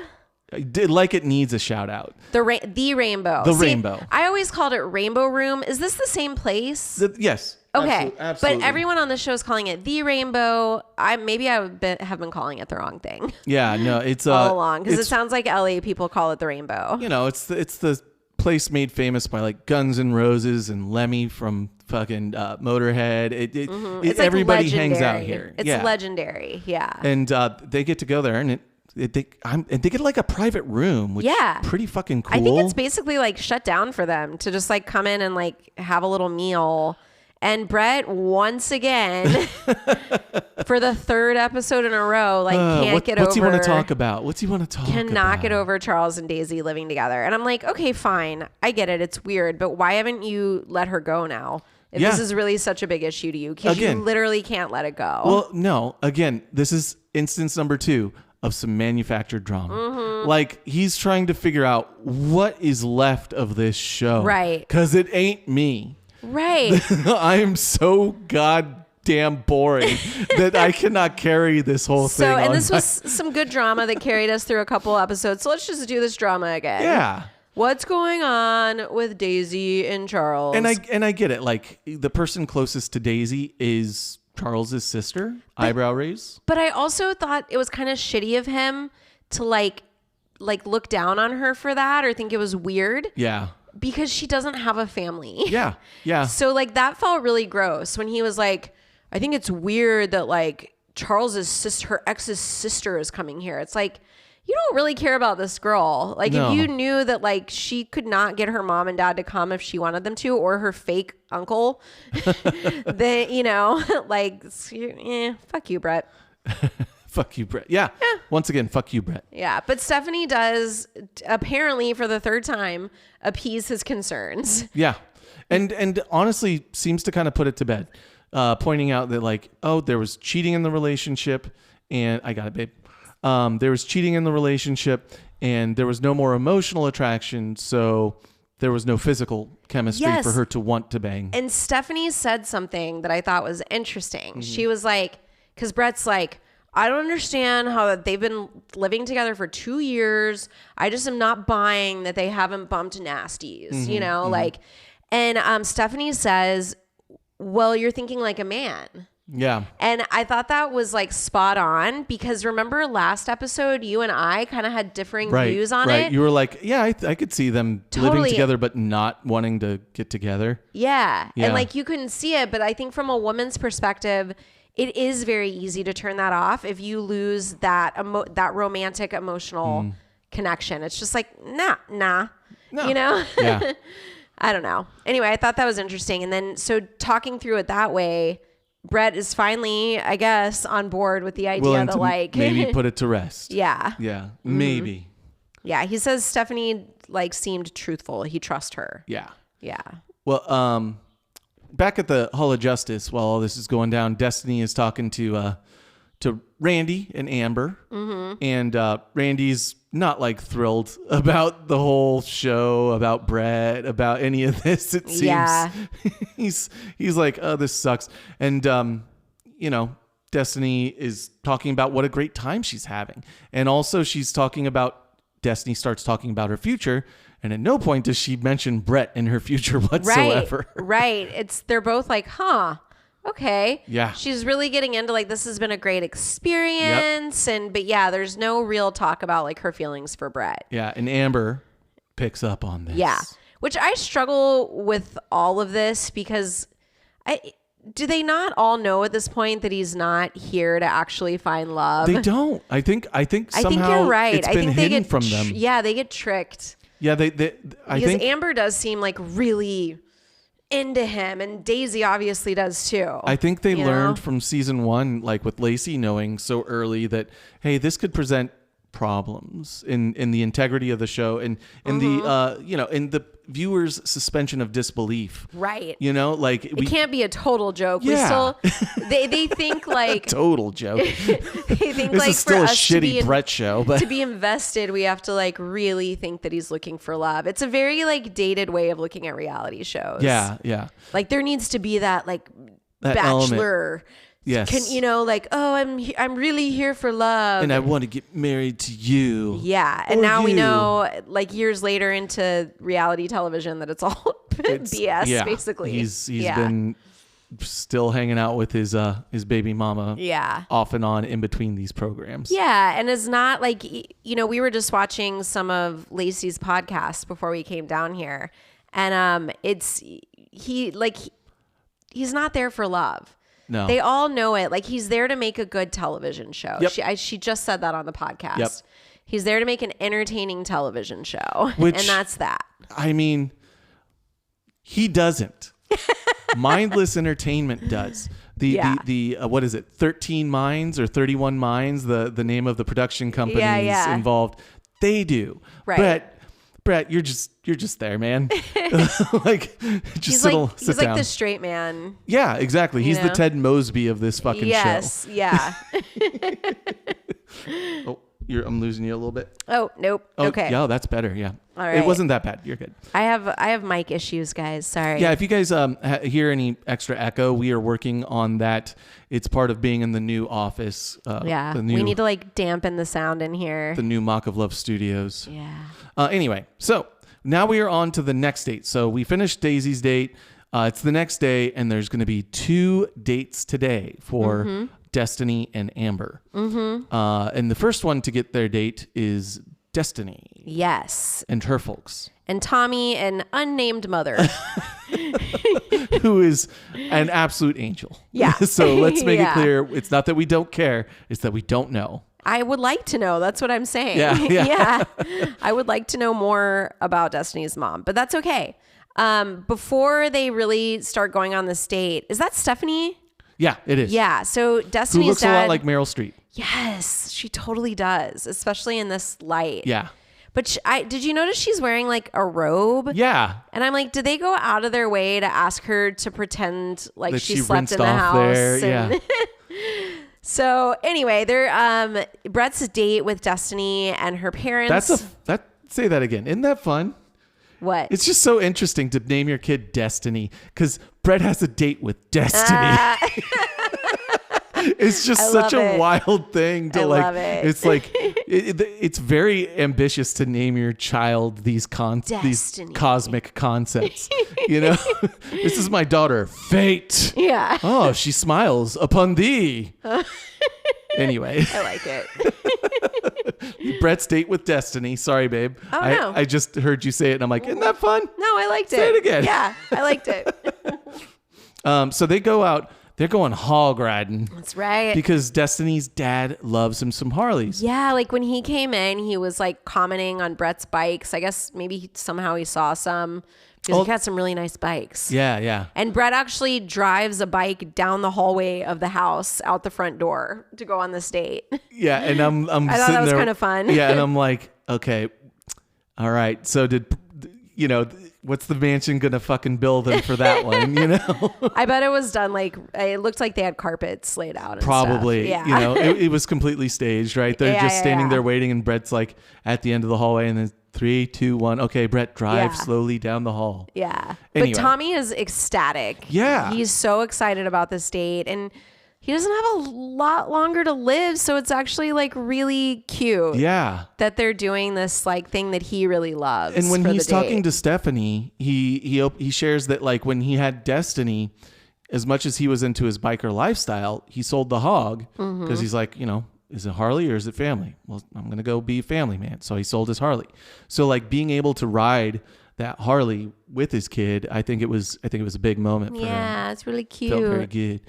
Like it needs a shout out. The Rainbow. The Rainbow. I always called it Rainbow Room. Is this the same place? Yes. Okay. Absolutely. But everyone on the show is calling it the Rainbow. Have been calling it the wrong thing. Yeah, no, it's all along, because it sounds like LA people call it the Rainbow. You know, it's the place made famous by like Guns N' Roses and Lemmy from fucking Motorhead. It's everybody like hangs out here. It's legendary. Yeah. And they get together and they get like a private room, which is pretty fucking cool. I think it's basically like shut down for them to just like come in and like have a little meal. And Bret, once again, for the third episode in a row, like can't get over. What's he want to talk about? Cannot get over Charles and Daisy living together. And I'm like, okay, fine. I get it. It's weird. But why haven't you let her go now? If this is really such a big issue to you, because you literally can't let it go. Well, no. Again, this is instance number 2 of some manufactured drama. Like, he's trying to figure out what is left of this show. Right. Because it ain't me. Right. I am so goddamn boring that I cannot carry this whole thing. And this was some good drama that carried us through a couple episodes. So let's just do this drama again. Yeah. What's going on with Daisy and Charles? And I get it. Like, the person closest to Daisy is Charles's sister. Eyebrow raise. But I also thought it was kind of shitty of him to like look down on her for that or think it was weird. Yeah. Because she doesn't have a family. Yeah. Yeah. So like that felt really gross when he was like, I think it's weird that like Charles's sister, her ex's sister is coming here. It's like, you don't really care about this girl. Like if you knew that like she could not get her mom and dad to come if she wanted them to, or her fake uncle, then, you know, like, fuck you, Bret. Fuck you, Bret. Yeah. Once again, fuck you, Bret. Yeah. But Stephanie does, apparently for the third time, appease his concerns. Yeah. And honestly seems to kind of put it to bed, pointing out that like, oh, there was cheating in the relationship and I got it, babe. There was cheating in the relationship and there was no more emotional attraction. So there was no physical chemistry for her to want to bang. And Stephanie said something that I thought was interesting. She was like, because Bret's like, I don't understand how that they've been living together for 2 years. I just am not buying that they haven't bumped nasties, you know, like, and Stephanie says, well, you're thinking like a man. Yeah. And I thought that was like spot on because remember last episode, you and I kind of had differing views on it. You were like, yeah, I could see them living together, but not wanting to get together. Yeah. And like you couldn't see it. But I think from a woman's perspective, it is very easy to turn that off if you lose that that romantic emotional connection. It's just like, nah, you know? Yeah. I don't know. Anyway, I thought that was interesting. And then, so talking through it that way, Bret is finally, I guess, on board with the idea that like maybe put it to rest. Yeah. Yeah. Maybe. Yeah. He says Stephanie like seemed truthful. He trusts her. Yeah. Yeah. Well, back at the Hall of Justice, while all this is going down, Destiny is talking to to Randy and Amber. And Randy's not like thrilled about the whole show, about Bret, about any of this. It seems he's like, oh, this sucks. And Destiny is talking about what a great time she's having. And also Destiny starts talking about her future. And at no point does she mention Bret in her future whatsoever. Right. They're both like, okay. Yeah. She's really getting into like, this has been a great experience. Yep. But there's no real talk about like her feelings for Bret. Yeah. And Amber picks up on this. Yeah. Which I struggle with all of this because do they not all know at this point that he's not here to actually find love? They don't. I think somehow you're right. It's been hidden from them. Yeah, they get tricked. Yeah, I think Amber does seem like really into him, and Daisy obviously does too. I think they learned from season 1, like with Lacey knowing so early that, hey, this could present problems in the integrity of the show and in the in the viewers' suspension of disbelief. Right. Like it can't be a total joke. Yeah. We still they think like total joke. They think this like is still for a us shitty Bret show, but to be invested, we have to like really think that he's looking for love. It's a very like dated way of looking at reality shows. Yeah. Like there needs to be that like that bachelor element. Yes. Like, oh, I'm really here for love. And I want to get married to you. Yeah. And now we know, like years later into reality television, that it's all BS, basically. He's been still hanging out with his baby mama. Yeah. Off and on in between these programs. Yeah. And it's not like, we were just watching some of Lacey's podcasts before we came down here. And he's not there for love. No. They all know it. Like he's there to make a good television show. Yep. She just said that on the podcast. Yep. He's there to make an entertaining television show. And that's that. I mean, he doesn't. Mindless Entertainment does. The what is it? 13 Minds or 31 Minds, the name of the production companies involved. They do. Right. Bret, you're just there, man. Like, just sit down. He's like the straight man. Yeah, exactly. He's the Ted Mosby of this fucking show. Yes, yeah. Oh, I'm losing you a little bit. Oh, nope. Okay. Yeah, that's better. Yeah. All right. It wasn't that bad. You're good. I have mic issues, guys. Sorry. Yeah, if you guys hear any extra echo, we are working on that. It's part of being in the new office. We need to like dampen the sound in here. The new Mock of Love Studios. Yeah. Anyway, so now we are on to the next date. So we finished Daisy's date. It's the next day, and there's going to be 2 dates today for Destiny and Amber. And the first one to get their date is Destiny. Yes. And her folks. And Tommy, an unnamed mother. Who is an absolute angel. Yeah. So let's make it clear. It's not that we don't care. It's that we don't know. I would like to know. That's what I'm saying. Yeah. I would like to know more about Destiny's mom, but that's okay. Before they really start going on this date, is that Stephanie? Yeah, it is. Yeah. So Destiny's who looks dad, a lot like Meryl Streep. Yes, she totally does, especially in this light. Yeah. But did you notice she's wearing like a robe? Yeah. And I'm like, did they go out of their way to ask her to pretend like that she slept in the house? There. Yeah. So anyway, they're Bret's date with Destiny and her parents. Say that again. Isn't that fun? What? It's just so interesting to name your kid Destiny because Bret has a date with Destiny. It's just such a wild thing to love it. It's like it's very ambitious to name your child these cosmic concepts. This is my daughter, Fate. Yeah. Oh, she smiles upon thee. Anyway, I like it. Bret's date with Destiny. Sorry, babe. Oh, no. I just heard you say it, and I'm like, isn't that fun? No, I liked it. Say it again. Yeah, I liked it. So they go out. They're going hog riding. That's right. Because Destiny's dad loves him some Harleys. Yeah, like when he came in, he was like commenting on Bret's bikes. I guess maybe somehow he saw some. Because he had some really nice bikes. Yeah. And Bret actually drives a bike down the hallway of the house out the front door to go on this date. Yeah, and I'm I thought that was kind of fun. Yeah, and I'm like, okay, all right. So what's the mansion gonna fucking build them for that one? I bet it was done like it looked like they had carpets laid out. And Probably. stuff. Yeah. It was completely staged, right? They're just standing there waiting, and Bret's like at the end of the hallway, and then 3, 2, 1. Okay, Bret, drive slowly down the hall. Yeah. Anyway. But Tommy is ecstatic. Yeah. He's so excited about this date, and he doesn't have a lot longer to live, so it's actually like really cute. Yeah. That they're doing this like thing that he really loves. And when he's talking to Stephanie, he shares that like when he had Destiny, as much as he was into his biker lifestyle, he sold the hog because he's like, is it Harley or is it family? Well, I'm going to go be a family man. So he sold his Harley. So like being able to ride that Harley with his kid, I think it was a big moment for him. Yeah, it's really cute. Felt very good.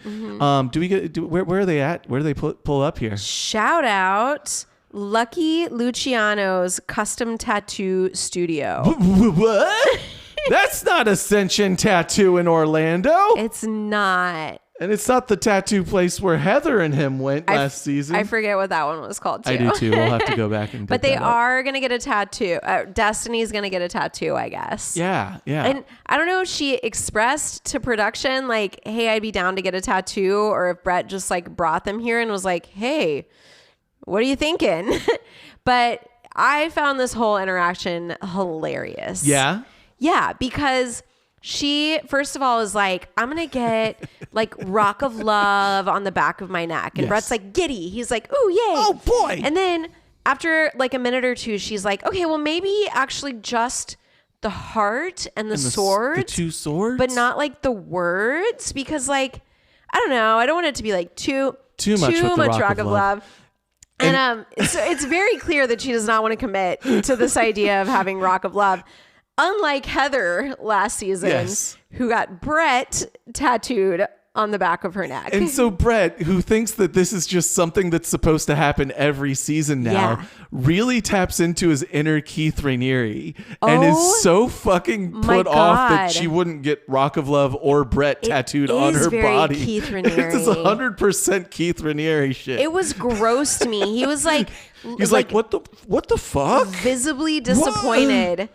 Where are they at? Where do they pull up here? Shout out Lucky Luciano's custom tattoo studio. What? That's not Ascension Tattoo in Orlando. It's not. And it's not the tattoo place where Heather and him went last season. I forget what that one was called too. I do too. We'll have to go back and But they are going to get a tattoo. Destiny's going to get a tattoo, I guess. Yeah. And I don't know if she expressed to production like, hey, I'd be down to get a tattoo, or if Bret just like brought them here and was like, hey, what are you thinking? But I found this whole interaction hilarious. Yeah? Yeah, because she, first of all, is like, I'm going to get like Rock of Love on the back of my neck. And Bret's like, giddy. He's like, ooh, yay. Oh, boy. And then after like a minute or two, she's like, okay, well, maybe actually just the heart and the swords. The 2 swords? But not like the words, because like, I don't know. I don't want it to be like too much Rock of Love. And so it's very clear that she does not want to commit to this idea of having Rock of Love. Unlike Heather last season, who got Bret tattooed on the back of her neck. And so Bret, who thinks that this is just something that's supposed to happen every season now, really taps into his inner Keith Raniere and is so fucking put off that she wouldn't get Rock of Love or Bret tattooed on her body. Keith Raniere. It's 100% Keith Raniere shit. It was gross to me. He was like, he's like what the fuck? Visibly disappointed.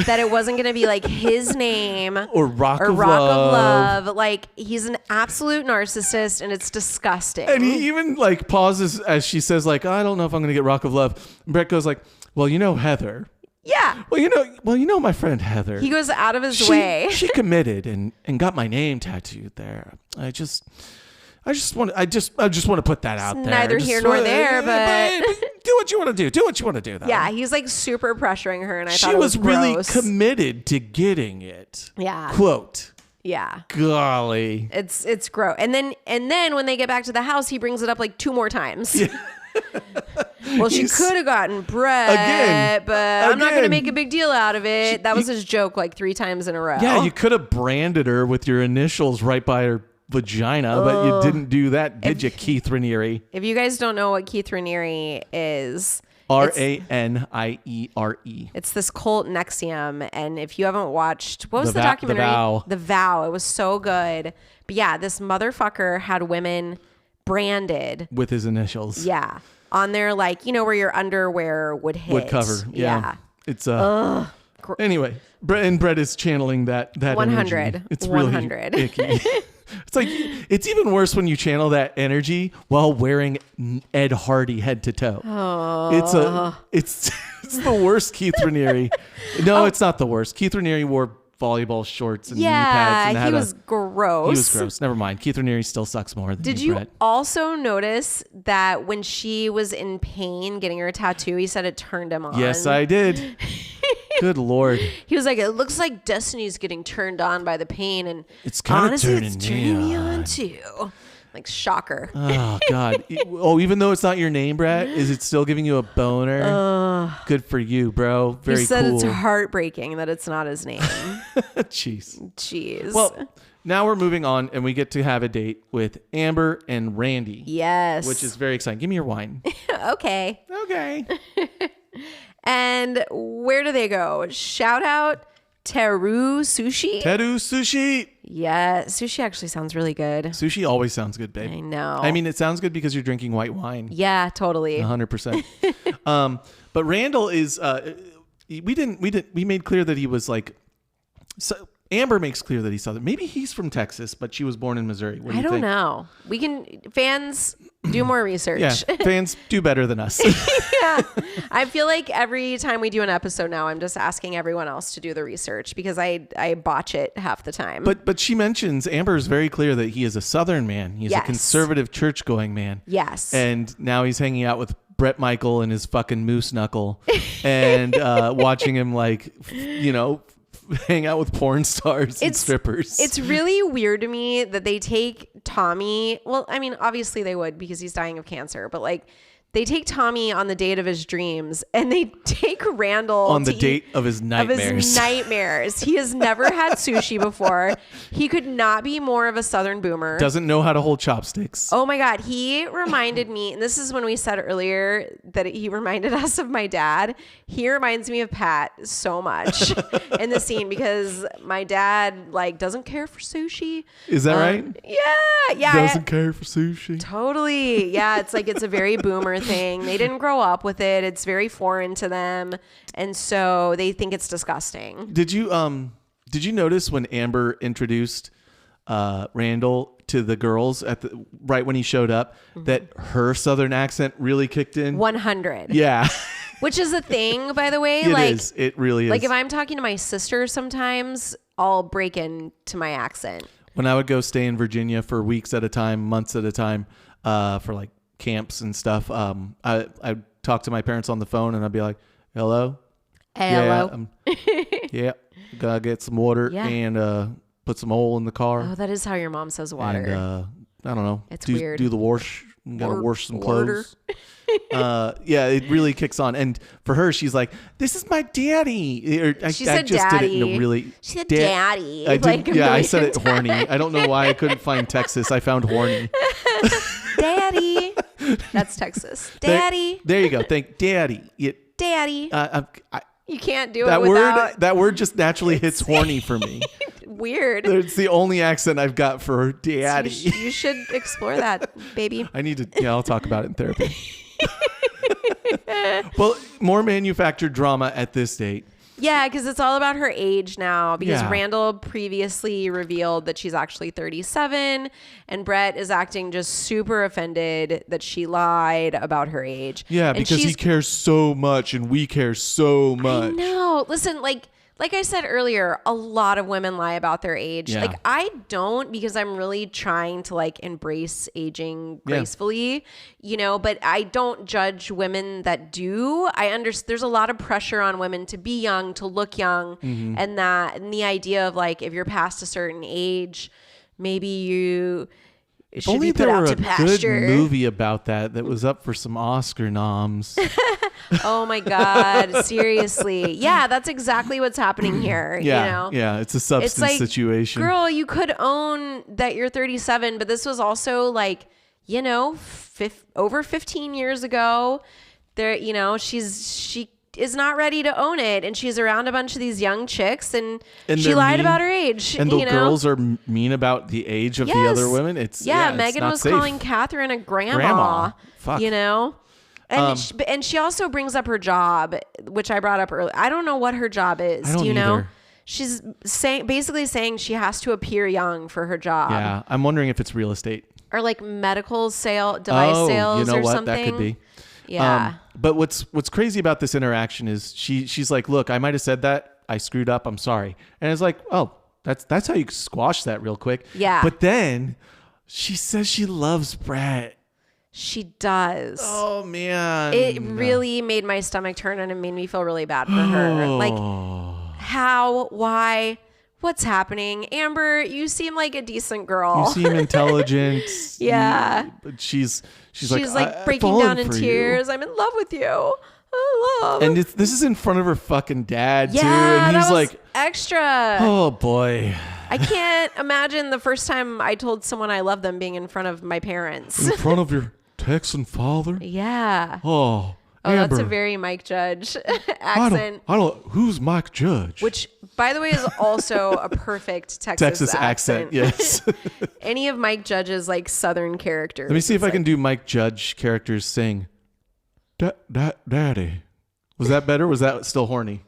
That it wasn't going to be like his name or Rock of Love. Like, he's an absolute narcissist, and it's disgusting. And he even like pauses as she says like, I don't know if I'm going to get Rock of Love. And Bret goes like, well, Heather. Yeah. Well, my friend Heather. He goes out of his way. She committed and got my name tattooed there. I just want to put that out there. Neither here nor there, but do what you want to do. Do what you want to do. Though. Yeah, he's like super pressuring her, and I thought she it was really gross. Committed to getting it. Yeah. Quote. Yeah. Golly. It's gross. And then when they get back to the house, he brings it up like 2 more times. Yeah. Well, she could have gotten Bret, but I'm not going to make a big deal out of it. That was his joke like 3 times in a row. Yeah, you could have branded her with your initials right by her vagina, but you didn't do that, did you, Keith Raniere? If you guys don't know what Keith Raniere is, Raniere. It's this cult NXIVM, and if you haven't watched, what was the documentary? The Vow. It was so good. But yeah, this motherfucker had women branded with his initials. Yeah, on there, like where your underwear would hit. Would cover. Yeah. It's anyway. Bret is channeling that 100. Energy. It's 100. Really icky. It's like, it's even worse when you channel that energy while wearing Ed Hardy head to toe. Oh. It's the worst Keith Raniere. No, it's not the worst. Keith Raniere wore volleyball shorts and knee pads. Yeah, he was gross. He was gross. Never mind. Keith Raniere still sucks more than Did you Bret. also notice that when she was in pain getting her tattoo, he said it turned him on? Yes, I did. Good Lord. He was like, it looks like Destiny's getting turned on by the pain, and it's kind of turning me on too. Like, shocker. Oh, God. Even though it's not your name, Bret, is it still giving you a boner? Good for you, bro. Very cool. He said it's heartbreaking that it's not his name. Jeez. Well, now we're moving on, and we get to have a date with Amber and Randy. Yes. Which is very exciting. Give me your wine. Okay. And where do they go? Shout out Teru Sushi. Yeah, sushi actually sounds really good. Sushi always sounds good, babe. I know. I mean, it sounds good because you're drinking white wine. Yeah, totally. 100%. But Randall is we made clear that he was like, so Amber makes clear that he's Southern. Maybe he's from Texas, but she was born in Missouri. What do I you don't think? know. We can, fans, do more research. Yeah, fans do better than us. Yeah. I feel like every time we do an episode now, I'm just asking everyone else to do the research because I botch it half the time. But she mentions, Amber is very clear that he is a Southern man. He's a conservative church-going man. Yes. And now he's hanging out with Bret Michael and his fucking moose knuckle and watching him like, hang out with porn stars and strippers. It's really weird to me that they take Tommy. Well, I mean, obviously they would because he's dying of cancer, but like they take Tommy on the date of his dreams and they take Randall on the date of his nightmares. He has never had sushi before. He could not be more of a Southern boomer. Doesn't know how to hold chopsticks. Oh my God. He reminded me, and this is when we said earlier that he reminded us of my dad. He reminds me of Pat so much in the scene because my dad like doesn't care for sushi. Is that right? Yeah. Doesn't care for sushi. Totally. Yeah. It's like, it's a very boomer thing. They didn't grow up with it. It's very foreign to them. And so they think it's disgusting. Did you notice when Amber introduced Randall to the girls right when he showed up that her Southern accent really kicked in? 100. Yeah. Which is a thing, by the way. It is. It really is. Like if I'm talking to my sister sometimes, I'll break into my accent. When I would go stay in Virginia for weeks at a time, months at a time, for like camps and stuff, I'd talk to my parents on the phone and I'd be like, hello? Hello. Yeah, gotta get some water and put some oil in the car. Oh, that is how your mom says water. And I don't know. It's weird. Do the wash. Gotta wash some clothes. Yeah, it really kicks on. And for her, she's like, "This is my daddy." She said daddy. She said daddy. I said it horny. I don't know why I couldn't find Texas. I found horny. Daddy. That's Texas. Daddy. There you go. Daddy. Daddy. You can't do that it without... That word just naturally hits horny for me. Weird. It's the only accent I've got for daddy. So you should explore that, baby. I need to. Yeah, I'll talk about it in therapy. Well, more manufactured drama at this date. Yeah, because it's all about her age now. Because Randall previously revealed that she's actually 37, and Bret is acting just super offended that she lied about her age. Yeah, and because he cares so much, and we care so much. I know. Listen, like I said earlier, a lot of women lie about their age. Yeah. Like I don't, because I'm really trying to like embrace aging gracefully, but I don't judge women that do. I understand there's a lot of pressure on women to be young, to look young. And the idea of like, if you're past a certain age, maybe you should be put out to pasture. Only there were a good movie about that was up for some Oscar noms. Oh my God. Seriously. Yeah, that's exactly what's happening here. Yeah, it's a substance situation. Girl, you could own that you're 37, but this was also like, over 15 years ago. She is not ready to own it, and she's around a bunch of these young chicks, and she lied about her age. And the girls are mean about the age of the other women. Megan was calling Catherine a grandma. Fuck. And she also brings up her job, which I brought up earlier. I don't know what her job is. Do you know? She's basically saying she has to appear young for her job. Yeah, I'm wondering if it's real estate or like medical device sales or something. That could be. Yeah. But what's crazy about this interaction is she's like, look, I might have said that. I screwed up. I'm sorry. And it's like, oh, that's how you squash that real quick. Yeah. But then she says she loves Bret. She does. Oh, man. It really made my stomach turn, and it made me feel really bad for her. Like, how? Why? What's happening? Amber, you seem like a decent girl. You seem intelligent. Yeah. But she's like breaking down in tears. I'm in love with you. I love. And this is in front of her fucking dad, too. And he's that was like, extra. Oh, boy. I can't imagine the first time I told someone I love them being in front of my parents. In front of your Texan father? Yeah. Oh, Amber. That's a very Mike Judge accent. I don't. Who's Mike Judge? Which, by the way, is also a perfect Texas accent. Yes. Any of Mike Judge's like Southern characters. Let me see if I can do Mike Judge characters sing. Daddy. Was that better? Was that still horny?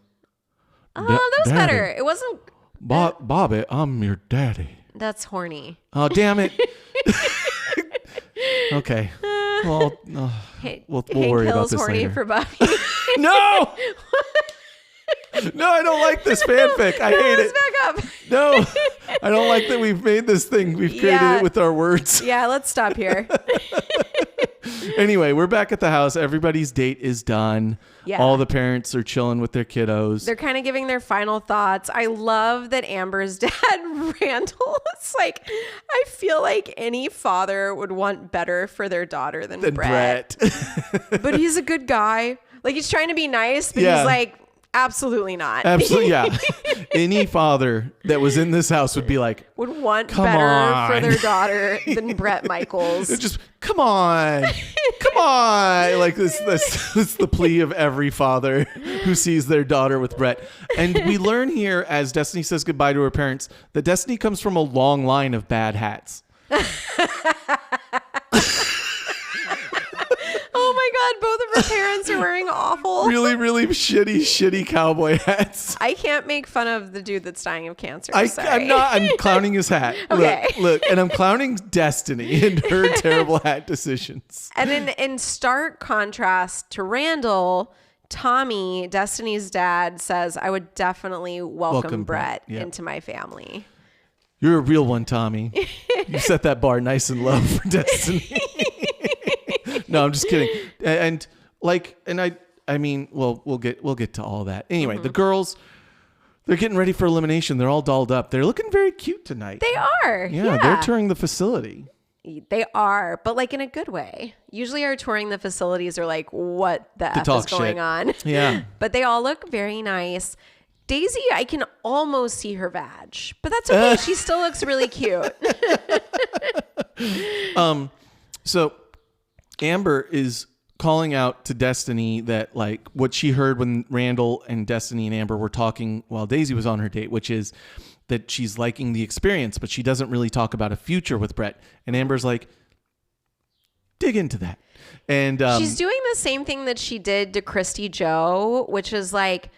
Oh, that was Daddy. better. It wasn't. Bobby, I'm your daddy. That's horny. Oh, damn it. Okay. Well, we'll worry about this horny later. for Bobby. No! No, I don't like this fanfic. I hate it. Back up. No, I don't like that we've made this thing. We've created it with our words. Yeah, let's stop here. Anyway, we're back at the house. Everybody's date is done. Yeah. All the parents are chilling with their kiddos. They're kind of giving their final thoughts. I love that Amber's dad, Randall, it's like, I feel like any father would want better for their daughter than Bret. But he's a good guy. Like, he's trying to be nice, but he's like, absolutely not. Absolutely, yeah. Any father that was in this house would be like, would want come better on. for their daughter than Bret Michaels. It's just, come on. Come on. Like this is the plea of every father who sees their daughter with Bret. And we learn here as Destiny says goodbye to her parents that Destiny comes from a long line of bad hats. Oh my God, both of her parents are wearing awful. Really, really shitty cowboy hats. I can't make fun of the dude that's dying of cancer. I'm clowning his hat. Okay. Look, and I'm clowning Destiny and her terrible hat decisions. And in stark contrast to Randall, Tommy, Destiny's dad, says, I would definitely welcome Bret into my family. You're a real one, Tommy. You set that bar nice and low for Destiny. No, I'm just kidding. I mean, well, we'll get to all that. Anyway, the girls, they're getting ready for elimination. They're all dolled up. They're looking very cute tonight. They are. Yeah, they're touring the facility. They are, but like in a good way. Usually our touring the facilities are like, what the F is going on? Yeah. But they all look very nice. Daisy, I can almost see her vag, but that's okay. She still looks really cute. So Amber is calling out to Destiny that like what she heard when Randall and Destiny and Amber were talking while Daisy was on her date, which is that she's liking the experience, but she doesn't really talk about a future with Bret. And Amber's like, dig into that. And she's doing the same thing that she did to Christy Joe, which is like,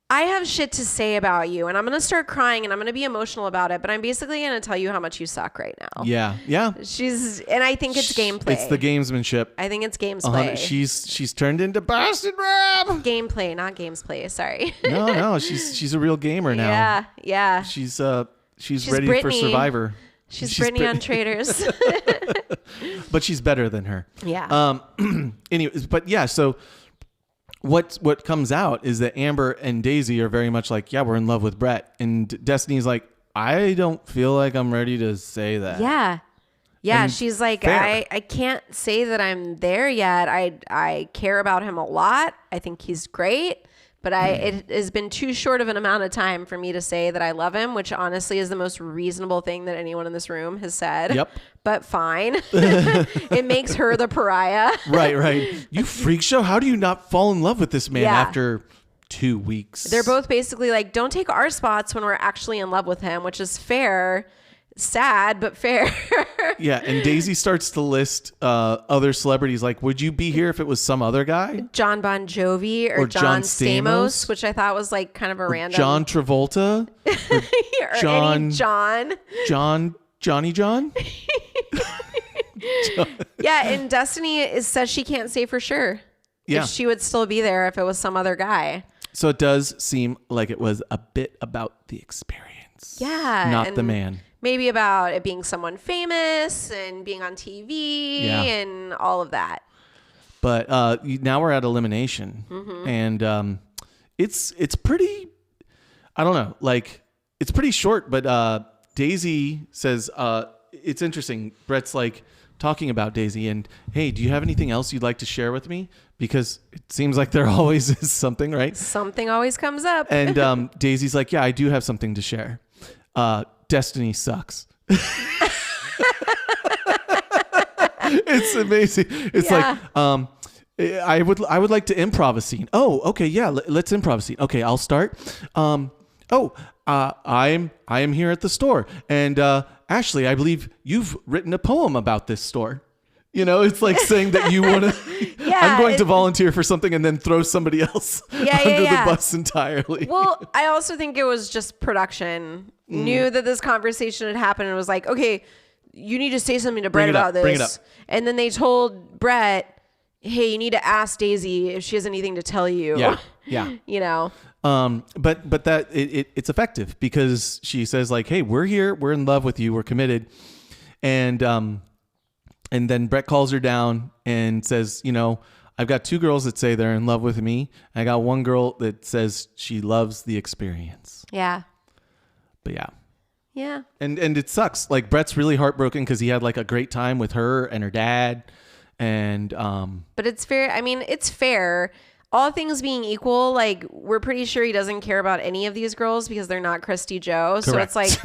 I have shit to say about you and I'm going to start crying and I'm going to be emotional about it, but I'm basically going to tell you how much you suck right now. Yeah. And I think it's gameplay. It's the gamesmanship. I think it's gameplay. She's turned into Boston Rob. Gameplay, not gamesplay. Sorry. No, she's a real gamer now. Yeah. She's ready Britney. for Survivor. She's Britney on Traitors. But she's better than her. Yeah. Anyways, but yeah, so what comes out is that Amber and Daisy are very much like, yeah, we're in love with Bret. And Destiny's like, I don't feel like I'm ready to say that. Yeah. Yeah. And she's like, fair. I can't say that I'm there yet. I care about him a lot. I think he's great. But it has been too short of an amount of time for me to say that I love him, which honestly is the most reasonable thing that anyone in this room has said. Yep. But fine. It makes her the pariah. Right. You freak show. How do you not fall in love with this man after 2 weeks? They're both basically like, don't take our spots when we're actually in love with him, which is fair. Sad, but fair. Yeah, and Daisy starts to list other celebrities like, would you be here if it was some other guy? John Bon Jovi or John Stamos, which I thought was like kind of a random. John Travolta? Or any Johnny John? Yeah, and Destiny says she can't say for sure if she would still be there if it was some other guy. So it does seem like it was a bit about the experience. Yeah. Not the man. Maybe about it being someone famous and being on TV and all of that. But now we're at elimination. Mm-hmm. And it's pretty, I don't know, like it's pretty short, but Daisy says, it's interesting. Bret's like talking about Daisy and, hey, do you have anything else you'd like to share with me? Because it seems like there always is something, right? Something always comes up. And Daisy's like, yeah, I do have something to share. Destiny sucks. It's amazing. It's like, I would like to improv a scene. Oh, okay. Yeah. Let's improv a scene. Okay. I'll start. I am here at the store and, Ashley, I believe you've written a poem about this store. You know, it's like saying that you want to, I'm going to volunteer for something and then throw somebody else under the bus entirely. Well, I also think it was just production knew that this conversation had happened and was like, okay, you need to say something to Bret about this. Bring it up. And then they told Bret, hey, you need to ask Daisy if she has anything to tell you. Yeah. You know? But that it's effective because she says like, hey, we're here. We're in love with you. We're committed. And then Bret calls her down and says, you know, I've got 2 girls that say they're in love with me. I got 1 girl that says she loves the experience. Yeah. But yeah. Yeah. And it sucks. Like Bret's really heartbroken because he had like a great time with her and her dad. And but it's fair. I mean, it's fair. All things being equal, like we're pretty sure he doesn't care about any of these girls because they're not Christy Joe. Correct. So it's like,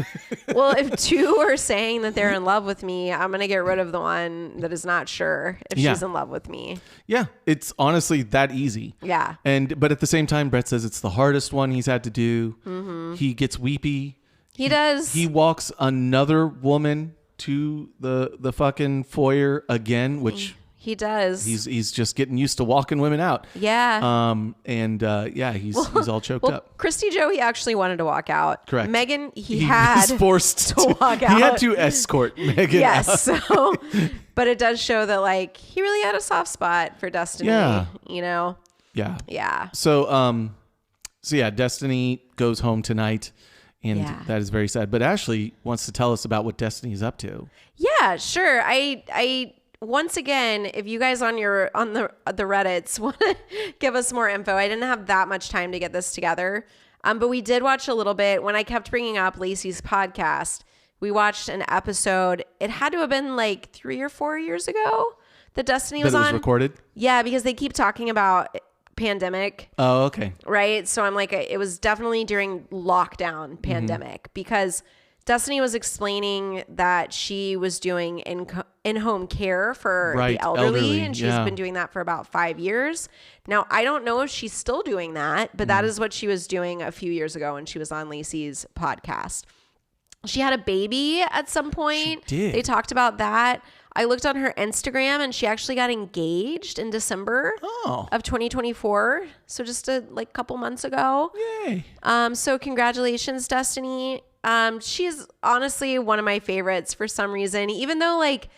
well, if 2 are saying that they're in love with me, I'm going to get rid of the one that is not sure if she's in love with me. Yeah, it's honestly that easy. Yeah. But at the same time, Bret says it's the hardest one he's had to do. Mm-hmm. He gets weepy. He does. He walks another woman to the fucking foyer again, which he does. He's just getting used to walking women out. Yeah. He's all choked up. Christy Joe, he actually wanted to walk out. Correct. Megan, he was forced to walk out. He had to escort Megan out. So, but it does show that like he really had a soft spot for Destiny. Yeah. You know. Yeah. Yeah. So Destiny goes home tonight. And that is very sad. But Ashley wants to tell us about what Destiny's up to. Yeah, sure. I once again, if you guys on the Reddits want to give us more info, I didn't have that much time to get this together. But we did watch a little bit. When I kept bringing up Lacey's podcast, we watched an episode. It had to have been like 3 or 4 years ago that Destiny was on. Was recorded? Yeah, because they keep talking about pandemic. Oh, okay. Right. So I'm like, it was definitely during lockdown pandemic because Destiny was explaining that she was doing in-home care for the elderly, and she's been doing that for about 5 years. Now, I don't know if she's still doing that, but that is what she was doing a few years ago when she was on Lacey's podcast. She had a baby at some point. She did. They talked about that. I looked on her Instagram and she actually got engaged in December of 2024. So just a couple months ago. Yay. So congratulations, Destiny. She's honestly one of my favorites for some reason, even though like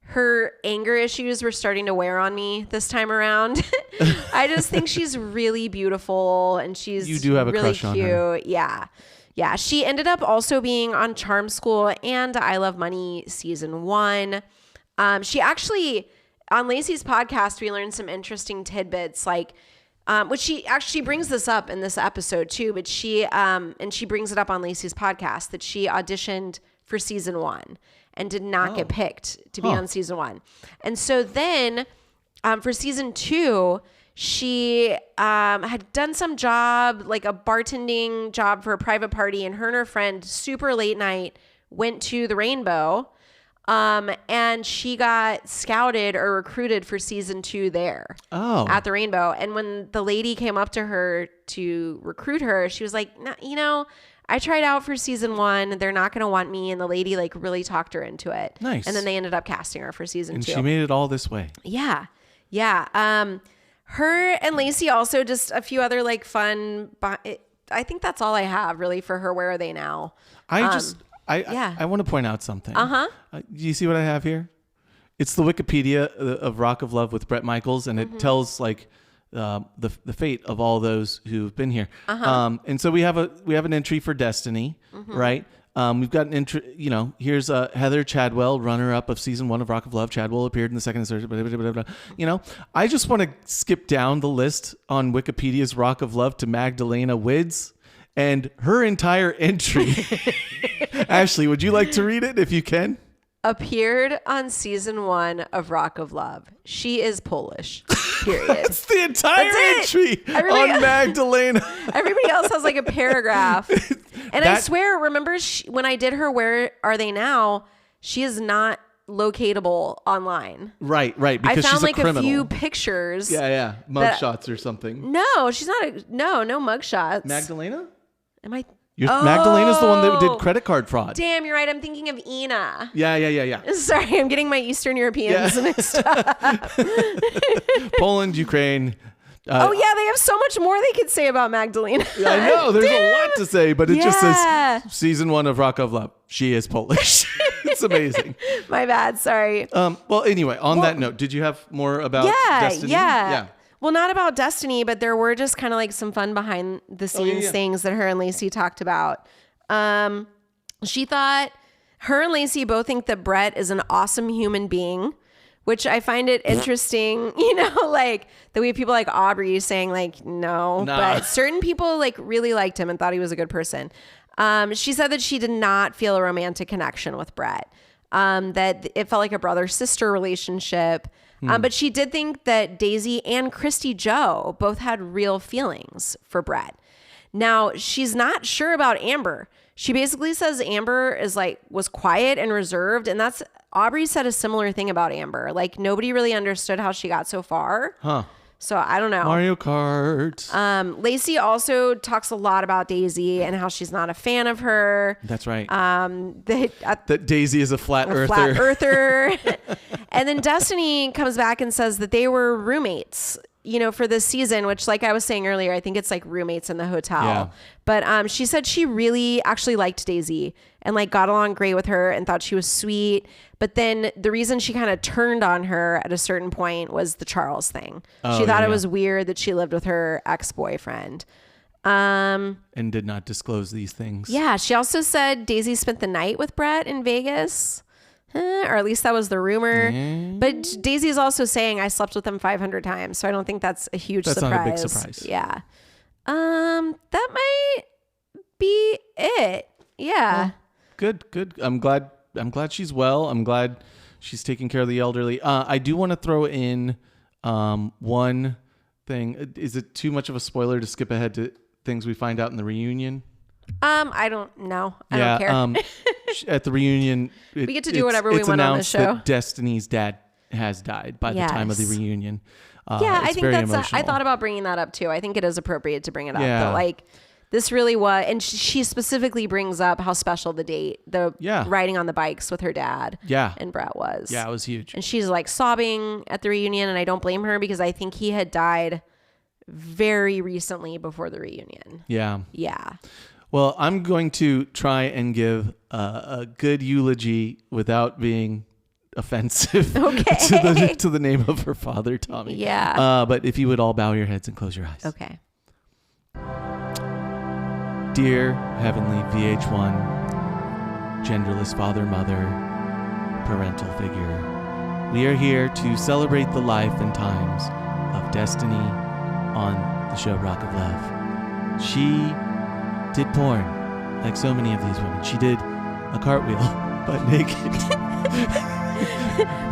her anger issues were starting to wear on me this time around. I just think she's really beautiful and she's you do have really a crush cute. on her. Yeah. Yeah. She ended up also being on Charm School and I Love Money season 1. She actually, on Lacey's podcast, we learned some interesting tidbits, like, which she actually brings this up in this episode too, but she brings it up on Lacey's podcast that she auditioned for season 1 and did not get picked to be on season 1. And so then, for season 2, she, had done some job, like a bartending job for a private party, and her and her friend, super late night, went to the Rainbow. And she got scouted or recruited for season 2 there at the Rainbow. And when the lady came up to her to recruit her, she was like, nah, you know, I tried out for season 1. They're not going to want me. And the lady like really talked her into it. Nice. And then they ended up casting her for season 2. And she made it all this way. Yeah. Yeah. Her and Lacey also just a few other like fun, I think that's all I have really for her. Where are they now? I want to point out something. Do you see what I have here? It's the Wikipedia of Rock of Love with Bret Michaels, and it tells like the fate of all those who've been here. And so we have an entry for Destiny, right? We've got an entry. You know, here's Heather Chadwell, runner-up of season 1 of Rock of Love. Chadwell appeared in the second and third. Blah, blah, blah, blah. You know, I just want to skip down the list on Wikipedia's Rock of Love to Magdalena Wids. And her entire entry, Ashley, would you like to read it if you can? Appeared on season 1 of Rock of Love. She is Polish. Period. That's the entire entry on Magdalena. Everybody else has like a paragraph. And I swear, remember when I did her Where Are They Now? She is not locatable online. Right. Because I found she's like a criminal. A few pictures. Yeah. Mugshots or something. No, she's not. No mugshots. Magdalena? Am I Magdalena's the one that did credit card fraud. Damn, you're right. I'm thinking of Ina. Yeah. Sorry, I'm getting my Eastern Europeans mixed up. Poland, Ukraine. They have so much more they could say about Magdalena. I know, there's a lot to say, but it just says season 1 of Rock of Love. She is Polish. It's amazing. My bad, sorry. Well, anyway, on that note, did you have more about Destiny? Yeah. Well, not about Destiny, but there were just kind of like some fun behind the scenes things that her and Lacey talked about. She thought her and Lacey both think that Bret is an awesome human being, which I find it interesting, like the way people like Aubrey saying like, no, but certain people like really liked him and thought he was a good person. She said that she did not feel a romantic connection with Bret, that it felt like a brother-sister relationship. But she did think that Daisy and Christy Joe both had real feelings for Bret. Now, she's not sure about Amber. She basically says Amber was quiet and reserved, and Aubrey said a similar thing about Amber. Like, nobody really understood how she got so far. Huh. So I don't know. Mario Kart. Lacey also talks a lot about Daisy and how she's not a fan of her. That's right. That Daisy is a flat earther. And then Destiny comes back and says that they were roommates, for this season, which like I was saying earlier, I think it's like roommates in the hotel. Yeah. But she said she really actually liked Daisy and like got along great with her and thought she was sweet. But then the reason she kind of turned on her at a certain point was the Charles thing. She thought it was weird that she lived with her ex-boyfriend. And did not disclose these things. Yeah. She also said Daisy spent the night with Bret in Vegas. Or at least that was the rumor. But Daisy is also saying I slept with him 500 times. So I don't think that's a huge surprise. That's not a big surprise. Yeah. That might be it. Yeah. Well, good. I'm glad she's well. I'm glad she's taking care of the elderly. I do want to throw in one thing. Is it too much of a spoiler to skip ahead to things we find out in the reunion? I don't know. I don't care. At the reunion, we get to do whatever we want on the show. That Destiny's dad has died by the time of the reunion. I think that's. I thought about bringing that up too. I think it is appropriate to bring it up. Yeah. But like, this really was, and she specifically brings up how special the riding on the bikes with her dad. And Bret was. Yeah, it was huge. And she's like sobbing at the reunion, and I don't blame her because I think he had died very recently before the reunion. Yeah. Yeah. Well, I'm going to try and give a good eulogy without being offensive to the name of her father, Tommy. Yeah. But if you would all bow your heads and close your eyes. Okay. Dear Heavenly VH1, genderless father, mother, parental figure, we are here to celebrate the life and times of Destiny on the show Rock of Love. She did porn, like so many of these women. She did a cartwheel, butt naked.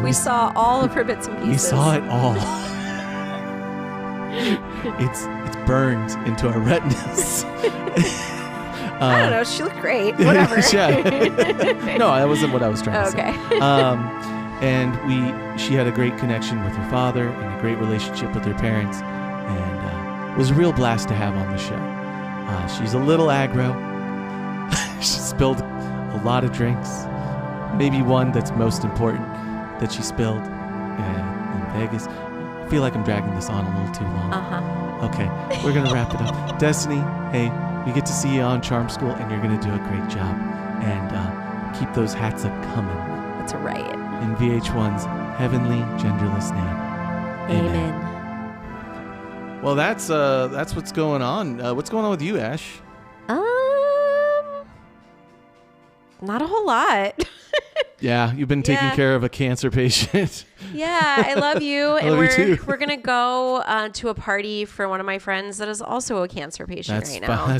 We saw all of her bits and pieces. We saw it all. It's burned into our retinas. I don't know. She looked great. Whatever. No, that wasn't what I was trying to say. Okay. And she had a great connection with her father and a great relationship with her parents, and it was a real blast to have on the show. She's a little aggro. She spilled a lot of drinks. Maybe one that's most important that she spilled in Vegas. I feel like I'm dragging this on a little too long. Okay, we're going to wrap it up. Destiny, hey, we get to see you on Charm School, and you're going to do a great job. And keep those hats up coming. That's right. In VH1's heavenly, genderless name. Amen. Well, that's what's going on. What's going on with you, Ash? Not a whole lot. Yeah, you've been taking care of a cancer patient. Yeah, I love you. And we're gonna go to a party for one of my friends that is also a cancer patient right now.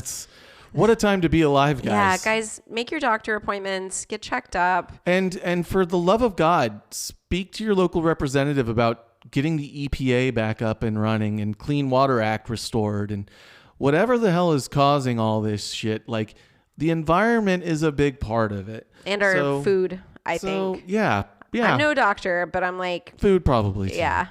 What a time to be alive, guys. Yeah, guys, make your doctor appointments, get checked up. And for the love of God, speak to your local representative about getting the EPA back up and running and Clean Water Act restored and whatever the hell is causing all this shit. Like, the environment is a big part of it. And our food, I think. Yeah. I'm no doctor, but I'm like... Food probably too. Yeah.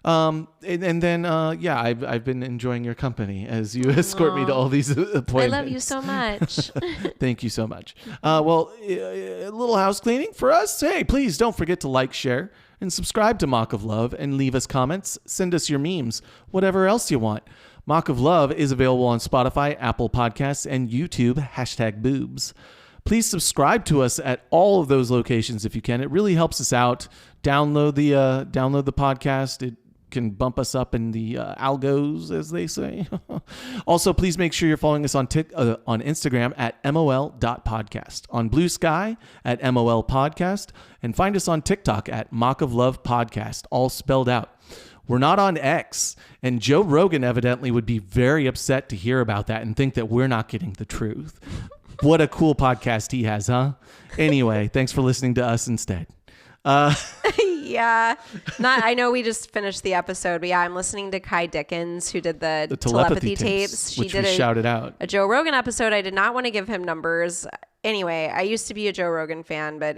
And then, I've been enjoying your company as you escort me to all these appointments. I love you so much. Thank you so much. A little house cleaning for us. Hey, please don't forget to like, share, and subscribe to Mock of Love and leave us comments. Send us your memes, whatever else you want. Mock of Love is available on Spotify, Apple Podcasts, and YouTube, #boobs. Please subscribe to us at all of those locations if you can. It really helps us out. Download the podcast. It can bump us up in the algos, as they say. Also, please make sure you're following us on Instagram at mol.podcast, on Blue Sky at MOL Podcast, and find us on TikTok at Mock of Love Podcast, all spelled out. We're not on X, and Joe Rogan evidently would be very upset to hear about that and think that we're not getting the truth. What a cool podcast he has, huh? Anyway, thanks for listening to us instead. Yeah. I know we just finished the episode, but yeah, I'm listening to Kai Dickens, who did the telepathy tapes. She did shouted out. A Joe Rogan episode. I did not want to give him numbers. Anyway, I used to be a Joe Rogan fan, but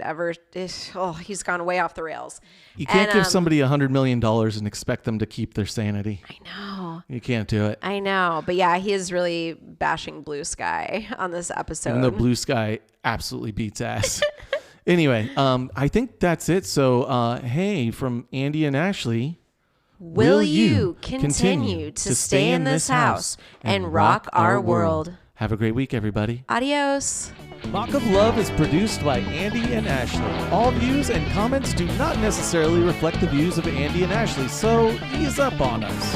he's gone way off the rails. You can't give somebody $100 million and expect them to keep their sanity. I know. You can't do it. I know. But yeah, he is really bashing Blue Sky on this episode. And the Blue Sky absolutely beats ass. Anyway, I think that's it. So, hey, from Andy and Ashley, will you continue to stay in this house and rock our world? Have a great week, everybody. Adios. Mock of Love is produced by Andy and Ashley. All views and comments do not necessarily reflect the views of Andy and Ashley, so ease up on us.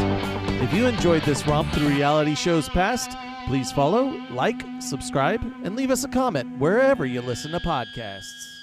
If you enjoyed this romp through reality shows past, please follow, like, subscribe, and leave us a comment wherever you listen to podcasts.